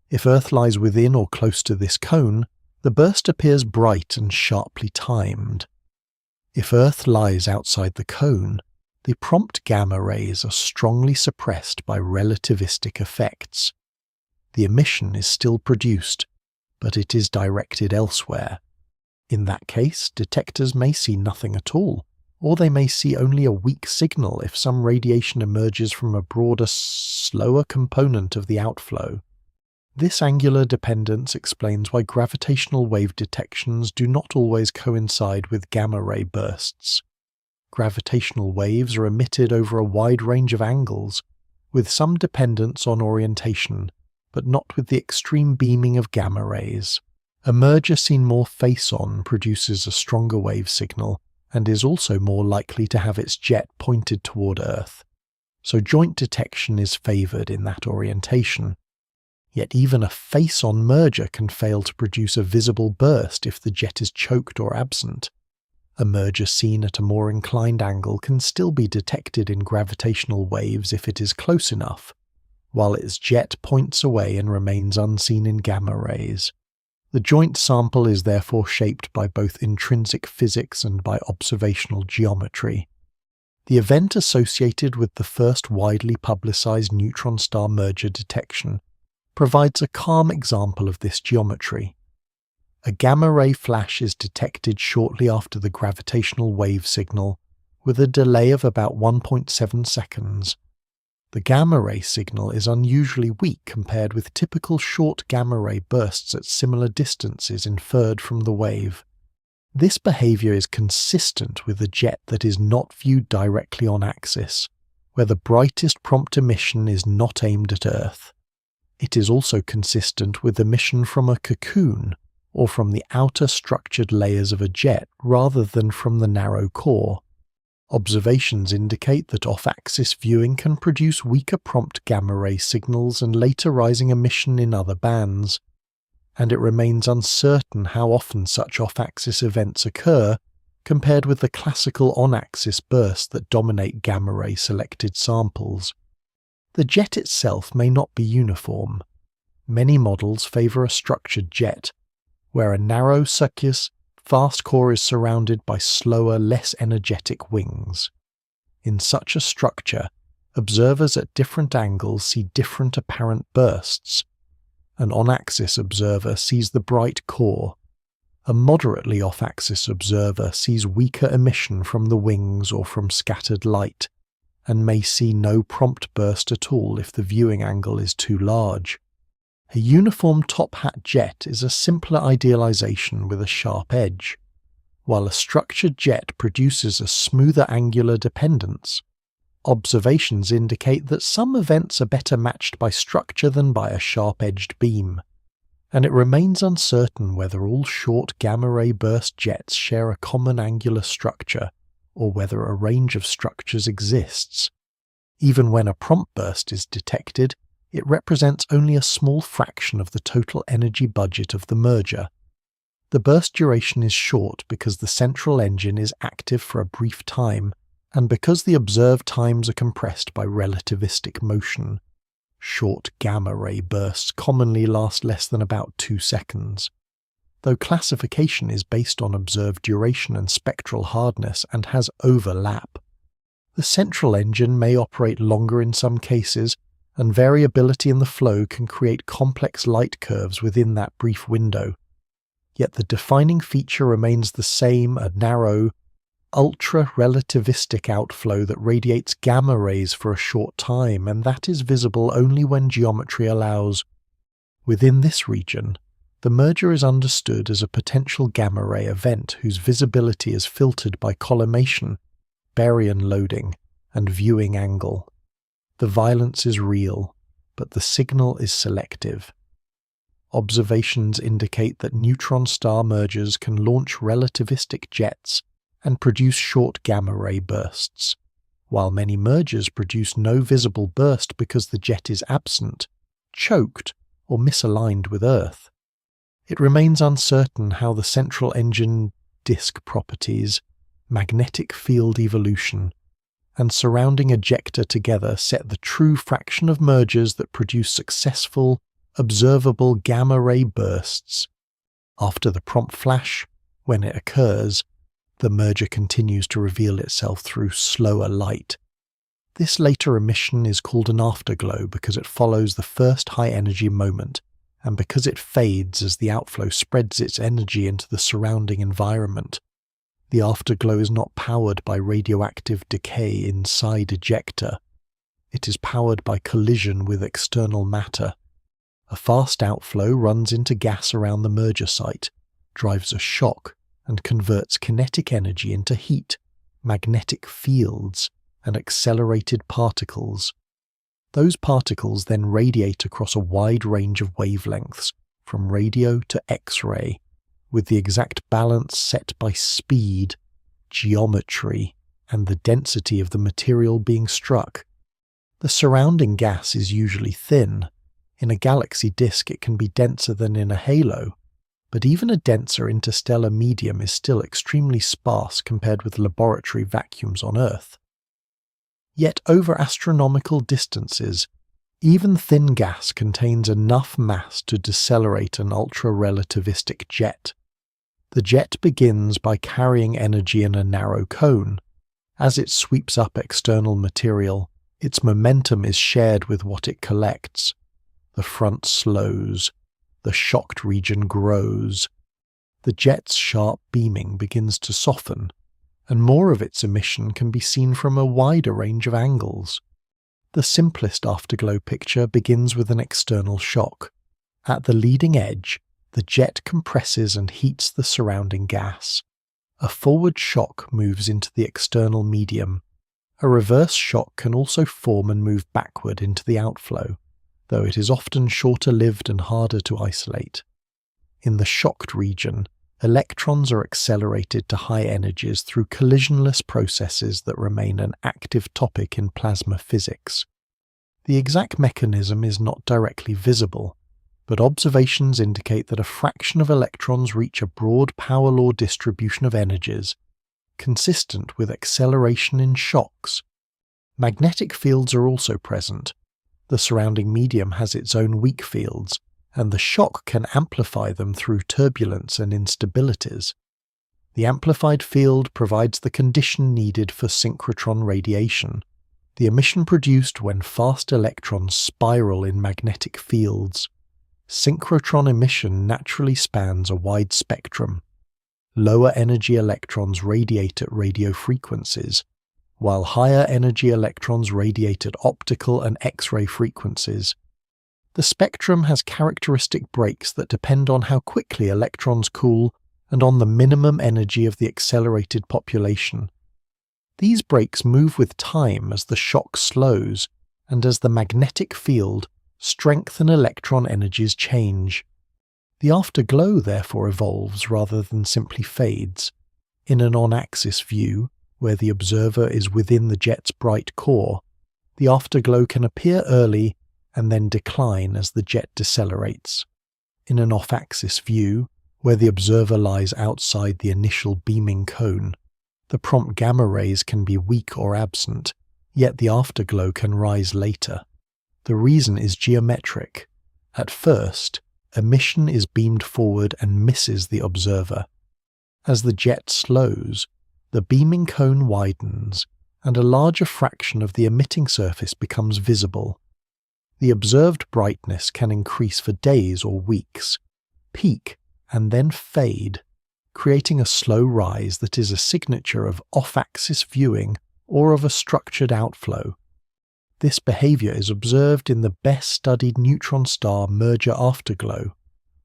If Earth lies within or close to this cone, the burst appears bright and sharply timed. If Earth lies outside the cone, the prompt gamma rays are strongly suppressed by relativistic effects. The emission is still produced, but it is directed elsewhere. In that case, detectors may see nothing at all, or they may see only a weak signal if some radiation emerges from a broader, slower component of the outflow. This angular dependence explains why gravitational wave detections do not always coincide with gamma-ray bursts. Gravitational waves are emitted over a wide range of angles, with some dependence on orientation, but not with the extreme beaming of gamma rays. A merger seen more face-on produces a stronger wave signal, and is also more likely to have its jet pointed toward Earth, so joint detection is favoured in that orientation. Yet even a face-on merger can fail to produce a visible burst if the jet is choked or absent. A merger seen at a more inclined angle can still be detected in gravitational waves if it is close enough, while its jet points away and remains unseen in gamma rays. The joint sample is therefore shaped by both intrinsic physics and by observational geometry. The event associated with the first widely publicized neutron star merger detection provides a calm example of this geometry. A gamma-ray flash is detected shortly after the gravitational wave signal, with a delay of about 1.7 seconds. The gamma-ray signal is unusually weak compared with typical short gamma-ray bursts at similar distances inferred from the wave. This behavior is consistent with a jet that is not viewed directly on axis, where the brightest prompt emission is not aimed at Earth. It is also consistent with emission from a cocoon, or from the outer structured layers of a jet rather than from the narrow core. Observations indicate that off-axis viewing can produce weaker prompt gamma-ray signals and later rising emission in other bands, and it remains uncertain how often such off-axis events occur compared with the classical on-axis bursts that dominate gamma-ray selected samples. The jet itself may not be uniform. Many models favour a structured jet, where a narrow circus fast core is surrounded by slower, less energetic wings. In such a structure, observers at different angles see different apparent bursts. An on-axis observer sees the bright core. A moderately off-axis observer sees weaker emission from the wings or from scattered light, and may see no prompt burst at all if the viewing angle is too large. A uniform top-hat jet is a simpler idealization with a sharp edge, while a structured jet produces a smoother angular dependence. Observations indicate that some events are better matched by structure than by a sharp-edged beam, and it remains uncertain whether all short gamma-ray burst jets share a common angular structure, or whether a range of structures exists. Even when a prompt burst is detected, it represents only a small fraction of the total energy budget of the merger. The burst duration is short because the central engine is active for a brief time, and because the observed times are compressed by relativistic motion. Short gamma-ray bursts commonly last less than about 2 seconds. Though classification is based on observed duration and spectral hardness and has overlap. The central engine may operate longer in some cases, and variability in the flow can create complex light curves within that brief window. Yet the defining feature remains the same, a narrow, ultra-relativistic outflow that radiates gamma rays for a short time, and that is visible only when geometry allows. Within this region, the merger is understood as a potential gamma-ray event whose visibility is filtered by collimation, baryon loading, and viewing angle. The violence is real, but the signal is selective. Observations indicate that neutron star mergers can launch relativistic jets and produce short gamma-ray bursts, while many mergers produce no visible burst because the jet is absent, choked, or misaligned with Earth. It remains uncertain how the central engine disk properties, magnetic field evolution, and surrounding ejector together set the true fraction of mergers that produce successful, observable gamma-ray bursts. After the prompt flash, when it occurs, the merger continues to reveal itself through slower light. This later emission is called an afterglow because it follows the first high-energy moment, and because it fades as the outflow spreads its energy into the surrounding environment. The afterglow is not powered by radioactive decay inside ejector. It is powered by collision with external matter. A fast outflow runs into gas around the merger site, drives a shock, and converts kinetic energy into heat, magnetic fields, and accelerated particles. Those particles then radiate across a wide range of wavelengths, from radio to X-ray, with the exact balance set by speed, geometry, and the density of the material being struck. The surrounding gas is usually thin. In a galaxy disk it can be denser than in a halo, but even a denser interstellar medium is still extremely sparse compared with laboratory vacuums on Earth. Yet over astronomical distances, even thin gas contains enough mass to decelerate an ultra-relativistic jet. The jet begins by carrying energy in a narrow cone. As it sweeps up external material, its momentum is shared with what it collects. The front slows. The shocked region grows. The jet's sharp beaming begins to soften, and more of its emission can be seen from a wider range of angles. The simplest afterglow picture begins with an external shock. At the leading edge, the jet compresses and heats the surrounding gas. A forward shock moves into the external medium. A reverse shock can also form and move backward into the outflow, though it is often shorter-lived and harder to isolate. In the shocked region, electrons are accelerated to high energies through collisionless processes that remain an active topic in plasma physics. The exact mechanism is not directly visible, but observations indicate that a fraction of electrons reach a broad power law distribution of energies, consistent with acceleration in shocks. Magnetic fields are also present. The surrounding medium has its own weak fields, and the shock can amplify them through turbulence and instabilities. The amplified field provides the condition needed for synchrotron radiation, the emission produced when fast electrons spiral in magnetic fields. synchrotron emission naturally spans a wide spectrum. Lower energy electrons radiate at radio frequencies, while higher energy electrons radiate at optical and X-ray frequencies. The spectrum has characteristic breaks that depend on how quickly electrons cool and on the minimum energy of the accelerated population. These breaks move with time as the shock slows and as the magnetic field, strength and electron energies change. The afterglow therefore evolves rather than simply fades. In an on-axis view, where the observer is within the jet's bright core, the afterglow can appear early and then decline as the jet decelerates. In an off-axis view, where the observer lies outside the initial beaming cone, the prompt gamma rays can be weak or absent, yet the afterglow can rise later. The reason is geometric. At first, emission is beamed forward and misses the observer. As the jet slows, the beaming cone widens, and a larger fraction of the emitting surface becomes visible. The observed brightness can increase for days or weeks, peak, and then fade, creating a slow rise that is a signature of off-axis viewing or of a structured outflow. This behavior is observed in the best-studied neutron star merger afterglow,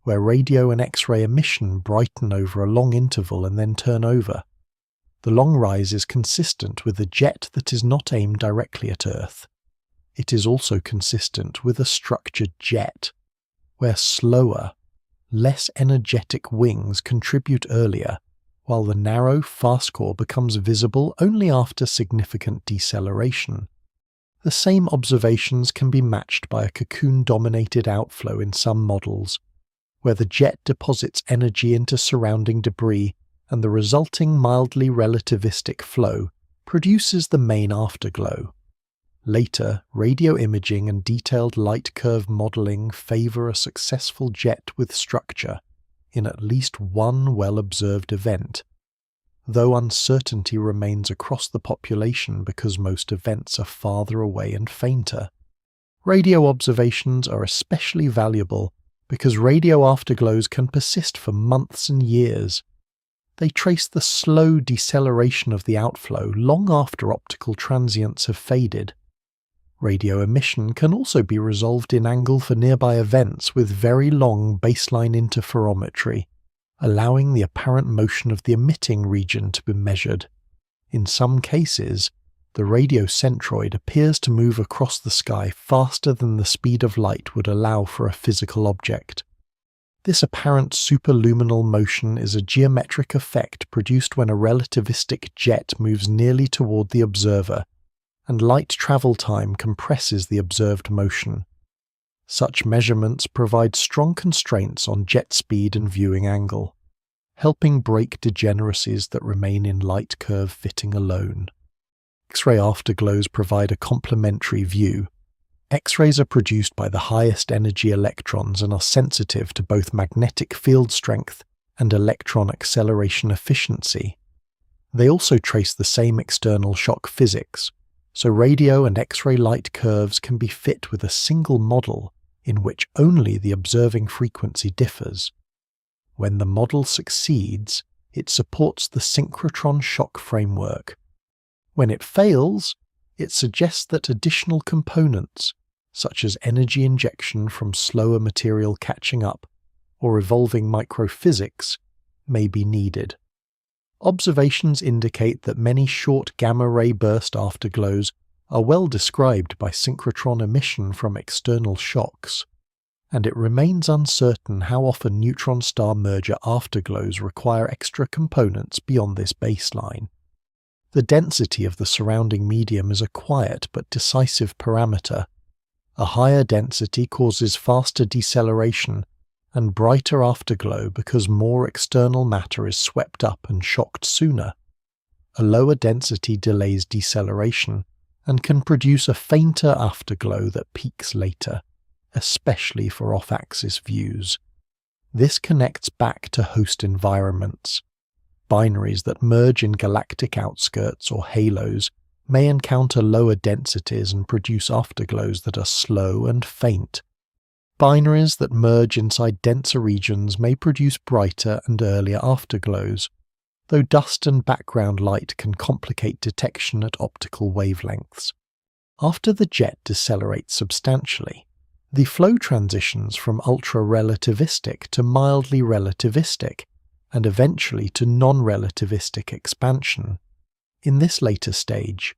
where radio and X-ray emission brighten over a long interval and then turn over. The long rise is consistent with a jet that is not aimed directly at Earth. It is also consistent with a structured jet, where slower, less energetic wings contribute earlier, while the narrow, fast core becomes visible only after significant deceleration. The same observations can be matched by a cocoon-dominated outflow in some models, where the jet deposits energy into surrounding debris and the resulting mildly relativistic flow produces the main afterglow. Later, radio imaging and detailed light curve modeling favor a successful jet with structure in at least one well-observed event, though uncertainty remains across the population because most events are farther away and fainter. Radio observations are especially valuable because radio afterglows can persist for months and years. They trace the slow deceleration of the outflow long after optical transients have faded. Radio emission can also be resolved in angle for nearby events with very long baseline interferometry, allowing the apparent motion of the emitting region to be measured. In some cases, the radio centroid appears to move across the sky faster than the speed of light would allow for a physical object. This apparent superluminal motion is a geometric effect produced when a relativistic jet moves nearly toward the observer, and light travel time compresses the observed motion. Such measurements provide strong constraints on jet speed and viewing angle, helping break degeneracies that remain in light curve fitting alone. X-ray afterglows provide a complementary view. X-rays are produced by the highest energy electrons and are sensitive to both magnetic field strength and electron acceleration efficiency. They also trace the same external shock physics, so radio and X-ray light curves can be fit with a single model in which only the observing frequency differs. When the model succeeds, it supports the synchrotron shock framework. When it fails, it suggests that additional components, such as energy injection from slower material catching up or evolving microphysics, may be needed. Observations indicate that many short gamma-ray burst afterglows are well described by synchrotron emission from external shocks, and it remains uncertain how often neutron star merger afterglows require extra components beyond this baseline. The density of the surrounding medium is a quiet but decisive parameter. A higher density causes faster deceleration and brighter afterglow because more external matter is swept up and shocked sooner. A lower density delays deceleration and can produce a fainter afterglow that peaks later, especially for off-axis views. This connects back to host environments. Binaries that merge in galactic outskirts or halos may encounter lower densities and produce afterglows that are slow and faint. Binaries that merge inside denser regions may produce brighter and earlier afterglows, though dust and background light can complicate detection at optical wavelengths. After the jet decelerates substantially, the flow transitions from ultra-relativistic to mildly relativistic, and eventually to non-relativistic expansion. In this later stage,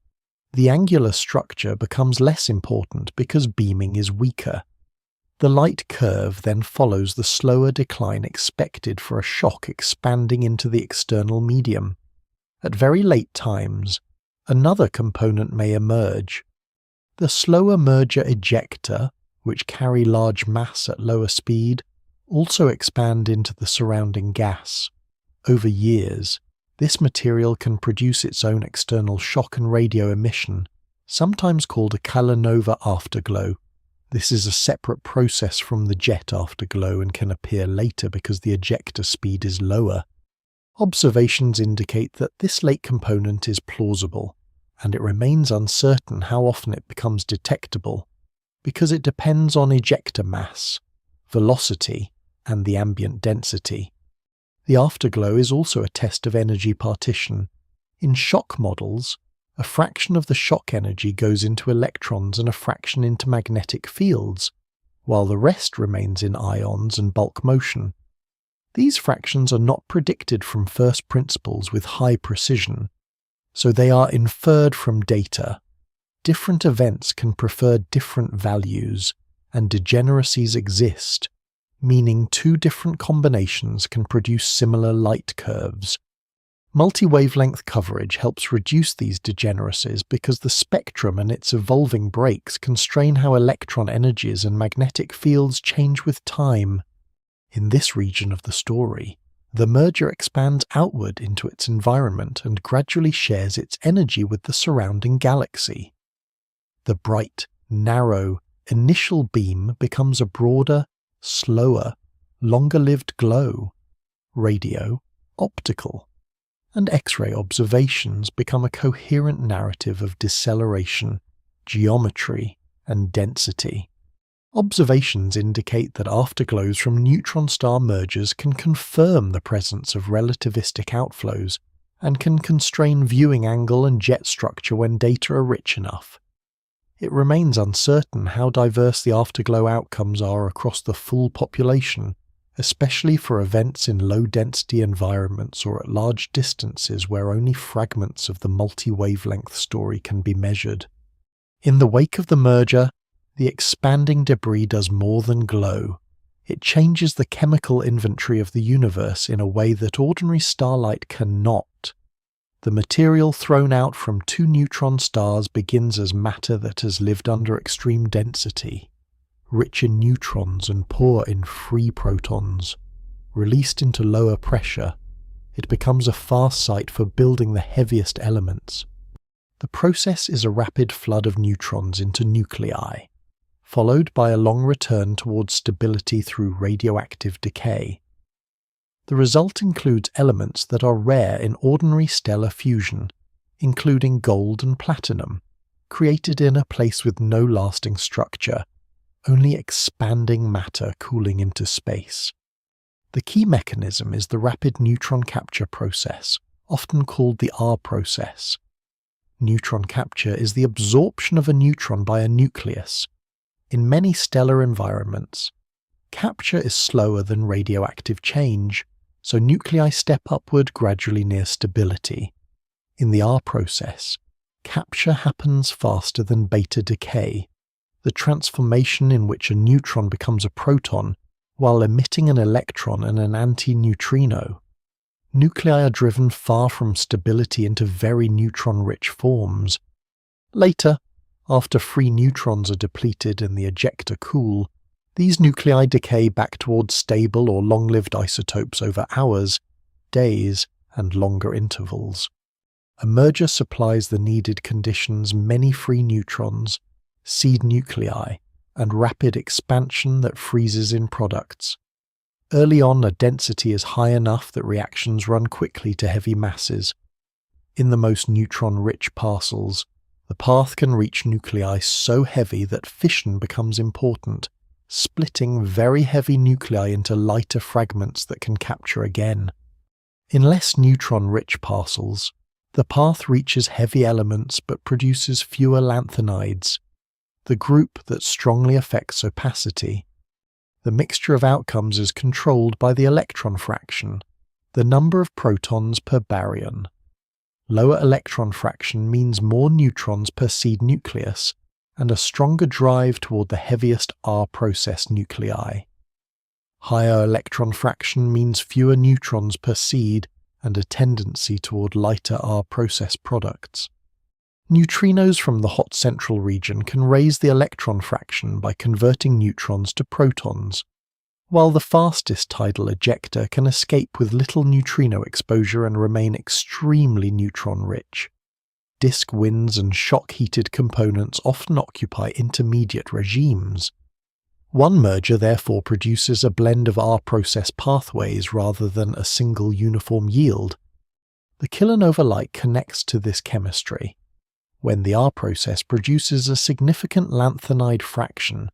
the angular structure becomes less important because beaming is weaker. The light curve then follows the slower decline expected for a shock expanding into the external medium. At very late times, another component may emerge. The slower merger ejecta, which carry large mass at lower speed, also expand into the surrounding gas. Over years, this material can produce its own external shock and radio emission, sometimes called a kilonova afterglow. This is a separate process from the jet afterglow and can appear later because the ejector speed is lower. Observations indicate that this late component is plausible, and it remains uncertain how often it becomes detectable, because it depends on ejector mass, velocity, and the ambient density. The afterglow is also a test of energy partition. In shock models, a fraction of the shock energy goes into electrons and a fraction into magnetic fields, while the rest remains in ions and bulk motion. These fractions are not predicted from first principles with high precision, so they are inferred from data. Different events can prefer different values, and degeneracies exist, meaning two different combinations can produce similar light curves. Multi-wavelength coverage helps reduce these degeneracies because the spectrum and its evolving breaks constrain how electron energies and magnetic fields change with time. In this region of the story, the merger expands outward into its environment and gradually shares its energy with the surrounding galaxy. The bright, narrow, initial beam becomes a broader, slower, longer-lived glow. Radio, optical, and X-ray observations become a coherent narrative of deceleration, geometry, and density. Observations indicate that afterglows from neutron star mergers can confirm the presence of relativistic outflows and can constrain viewing angle and jet structure when data are rich enough. It remains uncertain how diverse the afterglow outcomes are across the full population, especially for events in low-density environments or at large distances where only fragments of the multi-wavelength story can be measured. In the wake of the merger, the expanding debris does more than glow. It changes the chemical inventory of the universe in a way that ordinary starlight cannot. The material thrown out from two neutron stars begins as matter that has lived under extreme density, rich in neutrons and poor in free protons. Released into lower pressure, it becomes a fast site for building the heaviest elements. The process is a rapid flood of neutrons into nuclei, followed by a long return towards stability through radioactive decay. The result includes elements that are rare in ordinary stellar fusion, including gold and platinum, created in a place with no lasting structure, only expanding matter cooling into space. The key mechanism is the rapid neutron capture process, often called the R process. Neutron capture is the absorption of a neutron by a nucleus. In many stellar environments, capture is slower than radioactive change, so nuclei step upward gradually near stability. In the R process, capture happens faster than beta decay, the transformation in which a neutron becomes a proton while emitting an electron and an anti-neutrino. Nuclei are driven far from stability into very neutron-rich forms. Later, after free neutrons are depleted and the ejector cool, these nuclei decay back towards stable or long-lived isotopes over hours, days, and longer intervals. A merger supplies the needed conditions: many free neutrons, seed nuclei, and rapid expansion that freezes in products. Early on, a density is high enough that reactions run quickly to heavy masses. In the most neutron-rich parcels, the path can reach nuclei so heavy that fission becomes important, splitting very heavy nuclei into lighter fragments that can capture again. In less neutron-rich parcels, the path reaches heavy elements but produces fewer lanthanides, the group that strongly affects opacity. The mixture of outcomes is controlled by the electron fraction, the number of protons per baryon. Lower electron fraction means more neutrons per seed nucleus and a stronger drive toward the heaviest R-process nuclei. Higher electron fraction means fewer neutrons per seed and a tendency toward lighter R-process products. Neutrinos from the hot central region can raise the electron fraction by converting neutrons to protons, while the fastest tidal ejector can escape with little neutrino exposure and remain extremely neutron-rich. Disk winds and shock-heated components often occupy intermediate regimes. One merger therefore produces a blend of R-process pathways rather than a single uniform yield. The kilonova light connects to this chemistry. When the R-process produces a significant lanthanide fraction,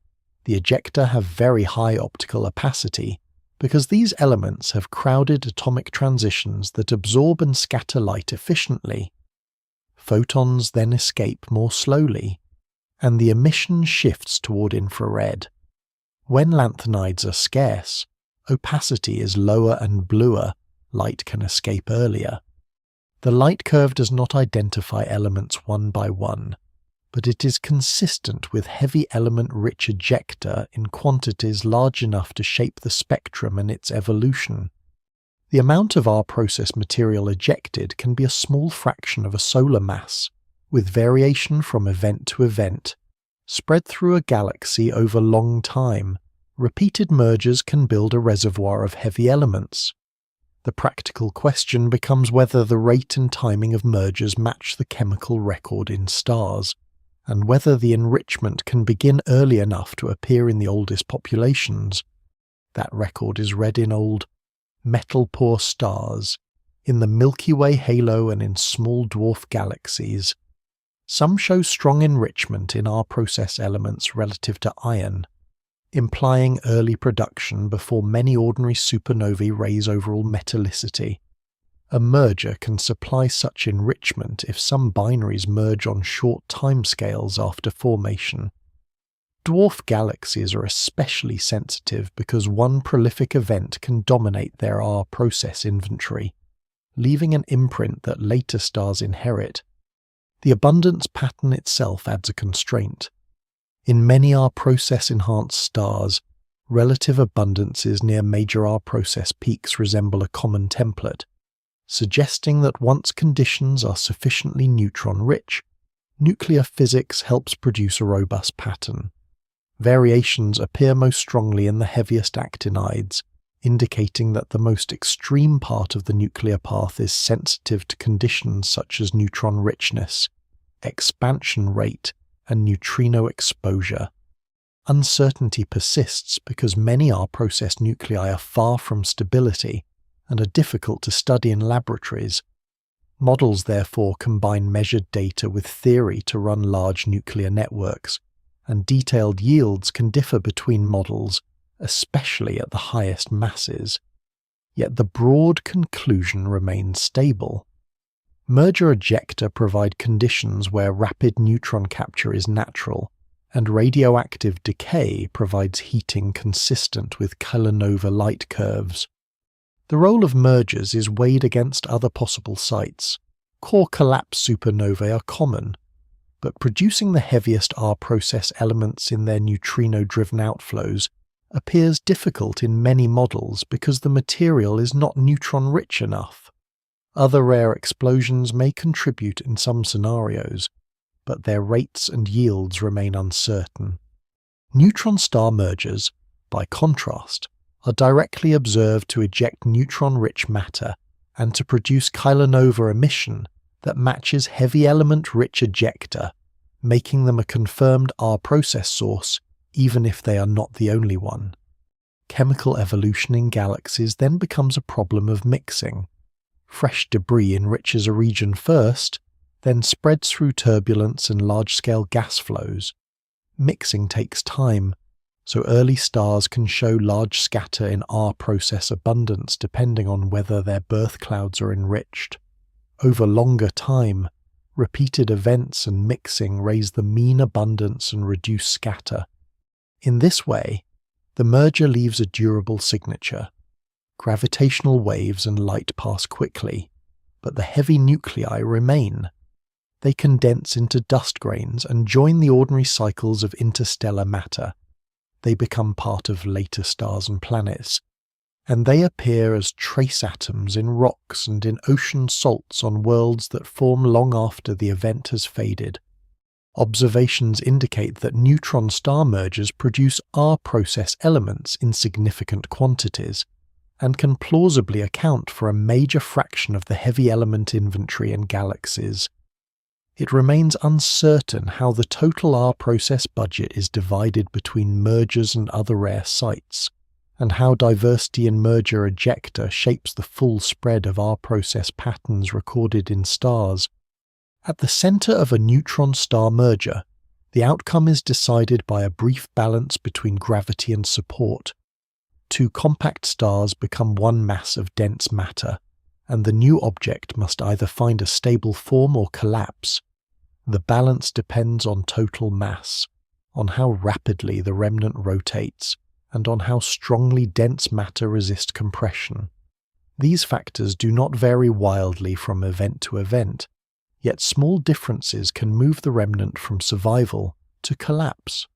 the ejecta have very high optical opacity because these elements have crowded atomic transitions that absorb and scatter light efficiently. Photons then escape more slowly, and the emission shifts toward infrared. When lanthanides are scarce, opacity is lower and bluer, light can escape earlier. The light curve does not identify elements one by one, but it is consistent with heavy element-rich ejecta in quantities large enough to shape the spectrum and its evolution. The amount of R-process material ejected can be a small fraction of a solar mass, with variation from event to event. Spread through a galaxy over long time, repeated mergers can build a reservoir of heavy elements. The practical question becomes whether the rate and timing of mergers match the chemical record in stars, and whether the enrichment can begin early enough to appear in the oldest populations. That record is read in old, metal-poor stars, in the Milky Way halo and in small dwarf galaxies. Some show strong enrichment in R-process elements relative to iron, implying early production before many ordinary supernovae raise overall metallicity. A merger can supply such enrichment if some binaries merge on short timescales after formation. Dwarf galaxies are especially sensitive because one prolific event can dominate their R-process inventory, leaving an imprint that later stars inherit. The abundance pattern itself adds a constraint. In many R-process enhanced stars, relative abundances near major R-process peaks resemble a common template, suggesting that once conditions are sufficiently neutron-rich, nuclear physics helps produce a robust pattern. Variations appear most strongly in the heaviest actinides, indicating that the most extreme part of the nuclear path is sensitive to conditions such as neutron richness, expansion rate, and neutrino exposure. Uncertainty persists because many R-process nuclei are far from stability and are difficult to study in laboratories. Models therefore combine measured data with theory to run large nuclear networks, and detailed yields can differ between models, especially at the highest masses. Yet the broad conclusion remains stable. Merger ejecta provide conditions where rapid neutron capture is natural, and radioactive decay provides heating consistent with kilonova light curves. The role of mergers is weighed against other possible sites. Core collapse supernovae are common, but producing the heaviest R-process elements in their neutrino-driven outflows appears difficult in many models because the material is not neutron-rich enough. Other rare explosions may contribute in some scenarios, but their rates and yields remain uncertain. Neutron star mergers, by contrast, are directly observed to eject neutron-rich matter and to produce kilonova emission that matches heavy element-rich ejecta, making them a confirmed R-process source even if they are not the only one. Chemical evolution in galaxies then becomes a problem of mixing. Fresh debris enriches a region first, then spreads through turbulence and large-scale gas flows. Mixing takes time, so early stars can show large scatter in R-process abundance depending on whether their birth clouds are enriched. Over longer time, repeated events and mixing raise the mean abundance and reduce scatter. In this way, the merger leaves a durable signature. Gravitational waves and light pass quickly, but the heavy nuclei remain. They condense into dust grains and join the ordinary cycles of interstellar matter. They become part of later stars and planets, and they appear as trace atoms in rocks and in ocean salts on worlds that form long after the event has faded. Observations indicate that neutron star mergers produce R-process elements in significant quantities, and can plausibly account for a major fraction of the heavy element inventory in galaxies. It remains uncertain how the total R-process budget is divided between mergers and other rare sites, and how diversity in merger ejecta shapes the full spread of R-process patterns recorded in stars. At the center of a neutron star merger, the outcome is decided by a brief balance between gravity and support. Two compact stars become one mass of dense matter, and the new object must either find a stable form or collapse. The balance depends on total mass, on how rapidly the remnant rotates, and on how strongly dense matter resists compression. These factors do not vary wildly from event to event, yet small differences can move the remnant from survival to collapse.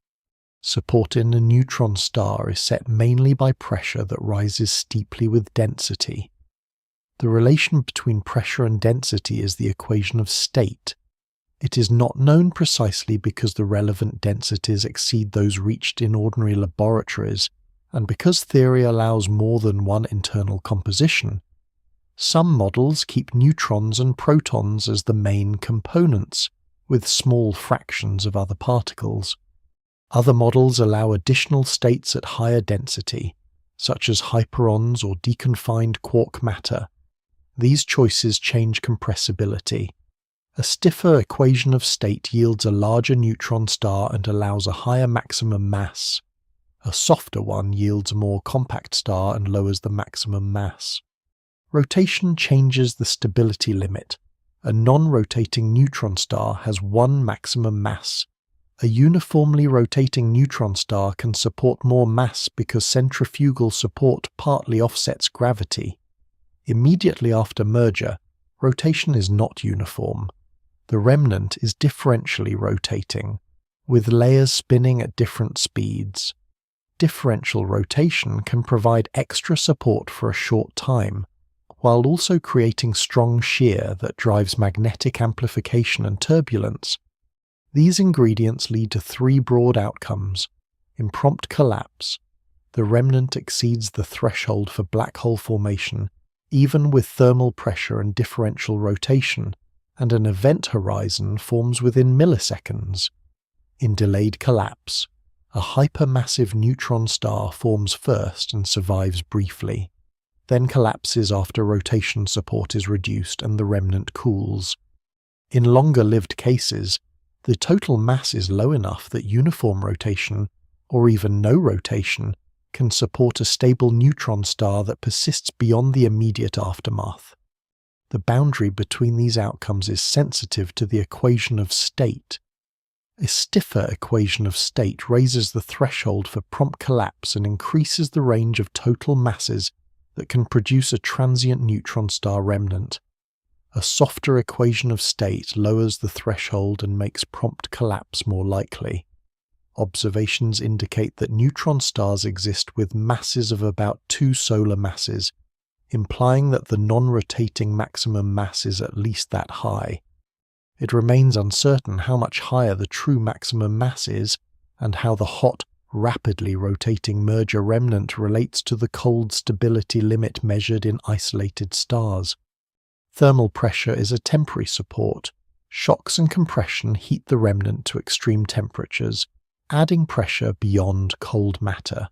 Support in a neutron star is set mainly by pressure that rises steeply with density. The relation between pressure and density is the equation of state. It is not known precisely because the relevant densities exceed those reached in ordinary laboratories, and because theory allows more than one internal composition. Some models keep neutrons and protons as the main components, with small fractions of other particles. Other models allow additional states at higher density, such as hyperons or deconfined quark matter. These choices change compressibility. A stiffer equation of state yields a larger neutron star and allows a higher maximum mass. A softer one yields a more compact star and lowers the maximum mass. Rotation changes the stability limit. A non-rotating neutron star has one maximum mass. A uniformly rotating neutron star can support more mass because centrifugal support partly offsets gravity. Immediately after merger, rotation is not uniform. The remnant is differentially rotating, with layers spinning at different speeds. Differential rotation can provide extra support for a short time, while also creating strong shear that drives magnetic amplification and turbulence. These ingredients lead to three broad outcomes. In prompt collapse, the remnant exceeds the threshold for black hole formation, even with thermal pressure and differential rotation, and an event horizon forms within milliseconds. In delayed collapse, a hypermassive neutron star forms first and survives briefly, then collapses after rotation support is reduced and the remnant cools. In longer-lived cases, the total mass is low enough that uniform rotation, or even no rotation, can support a stable neutron star that persists beyond the immediate aftermath. The boundary between these outcomes is sensitive to the equation of state. A stiffer equation of state raises the threshold for prompt collapse and increases the range of total masses that can produce a transient neutron star remnant. A softer equation of state lowers the threshold and makes prompt collapse more likely. Observations indicate that neutron stars exist with masses of about 2 solar masses, implying that the non-rotating maximum mass is at least that high. It remains uncertain how much higher the true maximum mass is, and how the hot, rapidly rotating merger remnant relates to the cold stability limit measured in isolated stars. Thermal pressure is a temporary support. Shocks and compression heat the remnant to extreme temperatures, adding pressure beyond cold matter.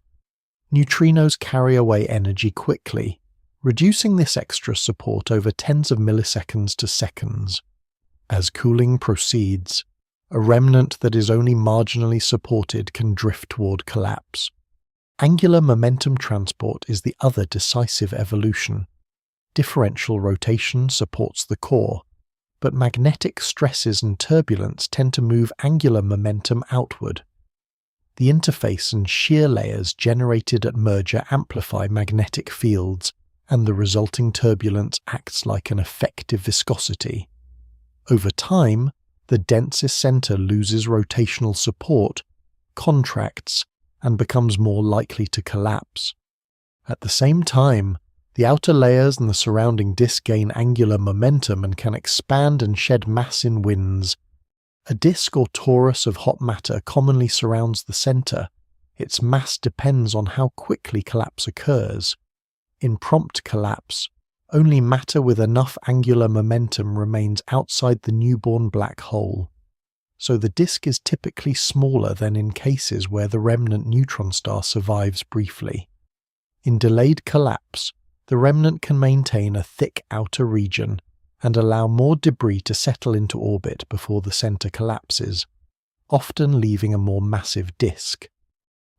Neutrinos carry away energy quickly, reducing this extra support over tens of milliseconds to seconds. As cooling proceeds, A remnant that is only marginally supported can drift toward collapse. Angular momentum transport is the other decisive evolution. Differential rotation supports the core, but magnetic stresses and turbulence tend to move angular momentum outward. The interface and shear layers generated at merger amplify magnetic fields, and the resulting turbulence acts like an effective viscosity. Over time, the densest center loses rotational support, contracts, and becomes more likely to collapse. At the same time, the outer layers and the surrounding disk gain angular momentum and can expand and shed mass in winds. A disk or torus of hot matter commonly surrounds the center. Its mass depends on how quickly collapse occurs. In prompt collapse, only matter with enough angular momentum remains outside the newborn black hole, so the disk is typically smaller than in cases where the remnant neutron star survives briefly. In delayed collapse, the remnant can maintain a thick outer region and allow more debris to settle into orbit before the center collapses, often leaving a more massive disk.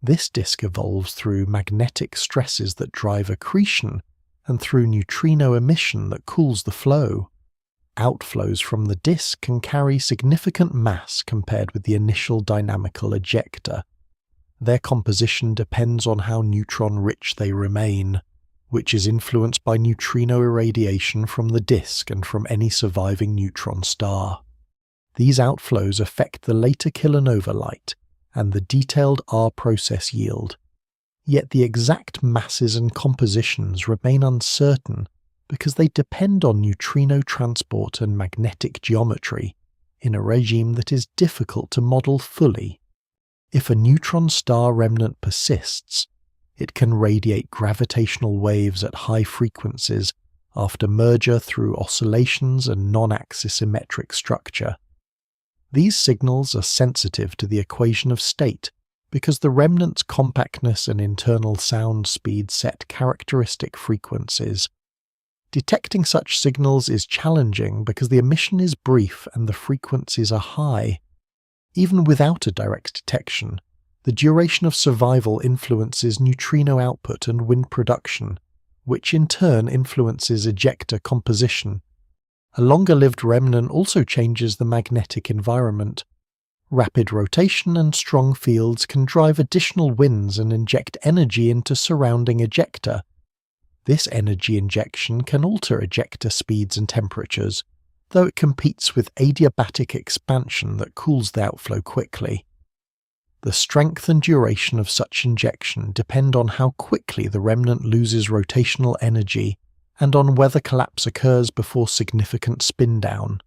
This disk evolves through magnetic stresses that drive accretion and through neutrino emission that cools the flow. Outflows from the disk can carry significant mass compared with the initial dynamical ejecta. Their composition depends on how neutron-rich they remain, which is influenced by neutrino irradiation from the disk and from any surviving neutron star. These outflows affect the later kilonova light and the detailed R process yield. Yet the exact masses and compositions remain uncertain because they depend on neutrino transport and magnetic geometry in a regime that is difficult to model fully. If a neutron star remnant persists, it can radiate gravitational waves at high frequencies after merger through oscillations and non-axis symmetric structure. These signals are sensitive to the equation of state because the remnant's compactness and internal sound speed set characteristic frequencies. Detecting such signals is challenging because the emission is brief and the frequencies are high. Even without a direct detection, the duration of survival influences neutrino output and wind production, which in turn influences ejecta composition. A longer-lived remnant also changes the magnetic environment. Rapid rotation and strong fields can drive additional winds and inject energy into surrounding ejecta. This energy injection can alter ejecta speeds and temperatures, though it competes with adiabatic expansion that cools the outflow quickly. The strength and duration of such injection depend on how quickly the remnant loses rotational energy and on whether collapse occurs before significant spin-down.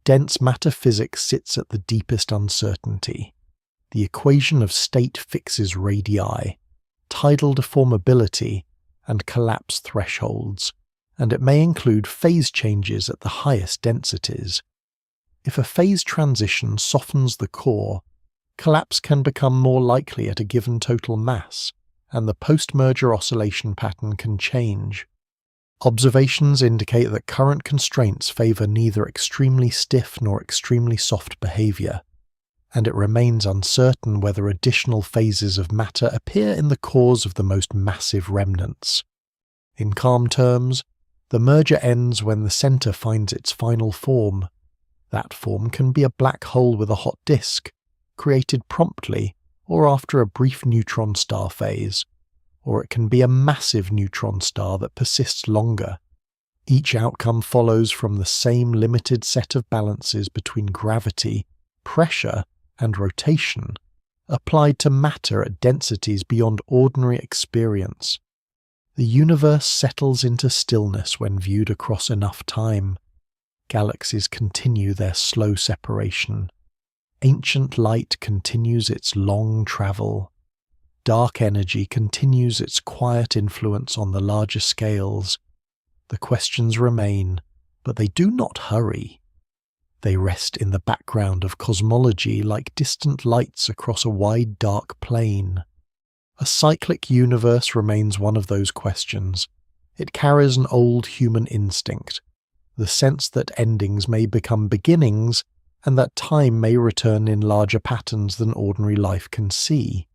Dense matter physics sits at the deepest uncertainty. The equation of state fixes radii, tidal deformability, and collapse thresholds, and it may include phase changes at the highest densities. If a phase transition softens the core, collapse can become more likely at a given total mass, and the post-merger oscillation pattern can change. Observations indicate that current constraints favor neither extremely stiff nor extremely soft behavior, and it remains uncertain whether additional phases of matter appear in the cores of the most massive remnants. In calm terms, the merger ends when the center finds its final form. That form can be a black hole with a hot disk, created promptly or after a brief neutron star phase, or it can be a massive neutron star that persists longer. Each outcome follows from the same limited set of balances between gravity, pressure, and rotation, applied to matter at densities beyond ordinary experience. The universe settles into stillness when viewed across enough time. Galaxies continue their slow separation. Ancient light continues its long travel. Dark energy continues its quiet influence on the larger scales. The questions remain, but they do not hurry. They rest in the background of cosmology like distant lights across a wide dark plain. A cyclic universe remains one of those questions. It carries an old human instinct, the sense that endings may become beginnings and that time may return in larger patterns than ordinary life can see.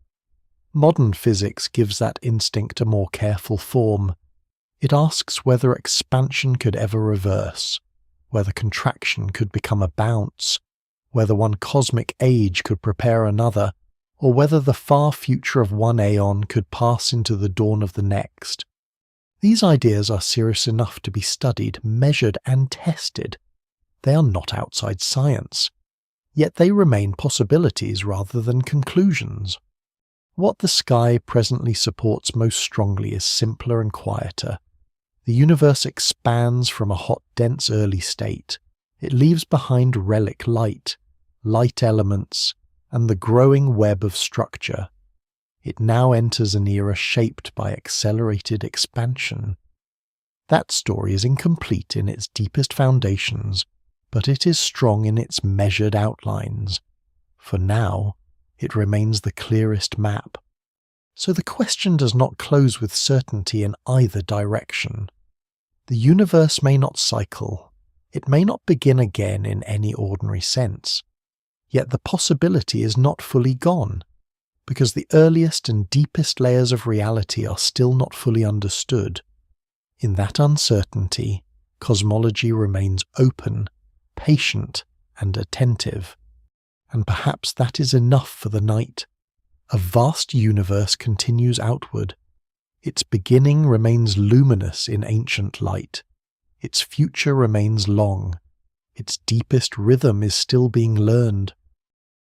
Modern physics gives that instinct a more careful form. It asks whether expansion could ever reverse, whether contraction could become a bounce, whether one cosmic age could prepare another, or whether the far future of one aeon could pass into the dawn of the next. These ideas are serious enough to be studied, measured, and tested. They are not outside science, yet they remain possibilities rather than conclusions. What the sky presently supports most strongly is simpler and quieter. The universe expands from a hot, dense early state. It leaves behind relic light elements, and the growing web of structure. It now enters an era shaped by accelerated expansion. That story is incomplete in its deepest foundations, but it is strong in its measured outlines. For now, it remains the clearest map. So the question does not close with certainty in either direction. The universe may not cycle. It may not begin again in any ordinary sense. Yet the possibility is not fully gone, because the earliest and deepest layers of reality are still not fully understood. In that uncertainty, cosmology remains open, patient, and attentive. And perhaps that is enough for the night. A vast universe continues outward. Its beginning remains luminous in ancient light. Its future remains long. Its deepest rhythm is still being learned.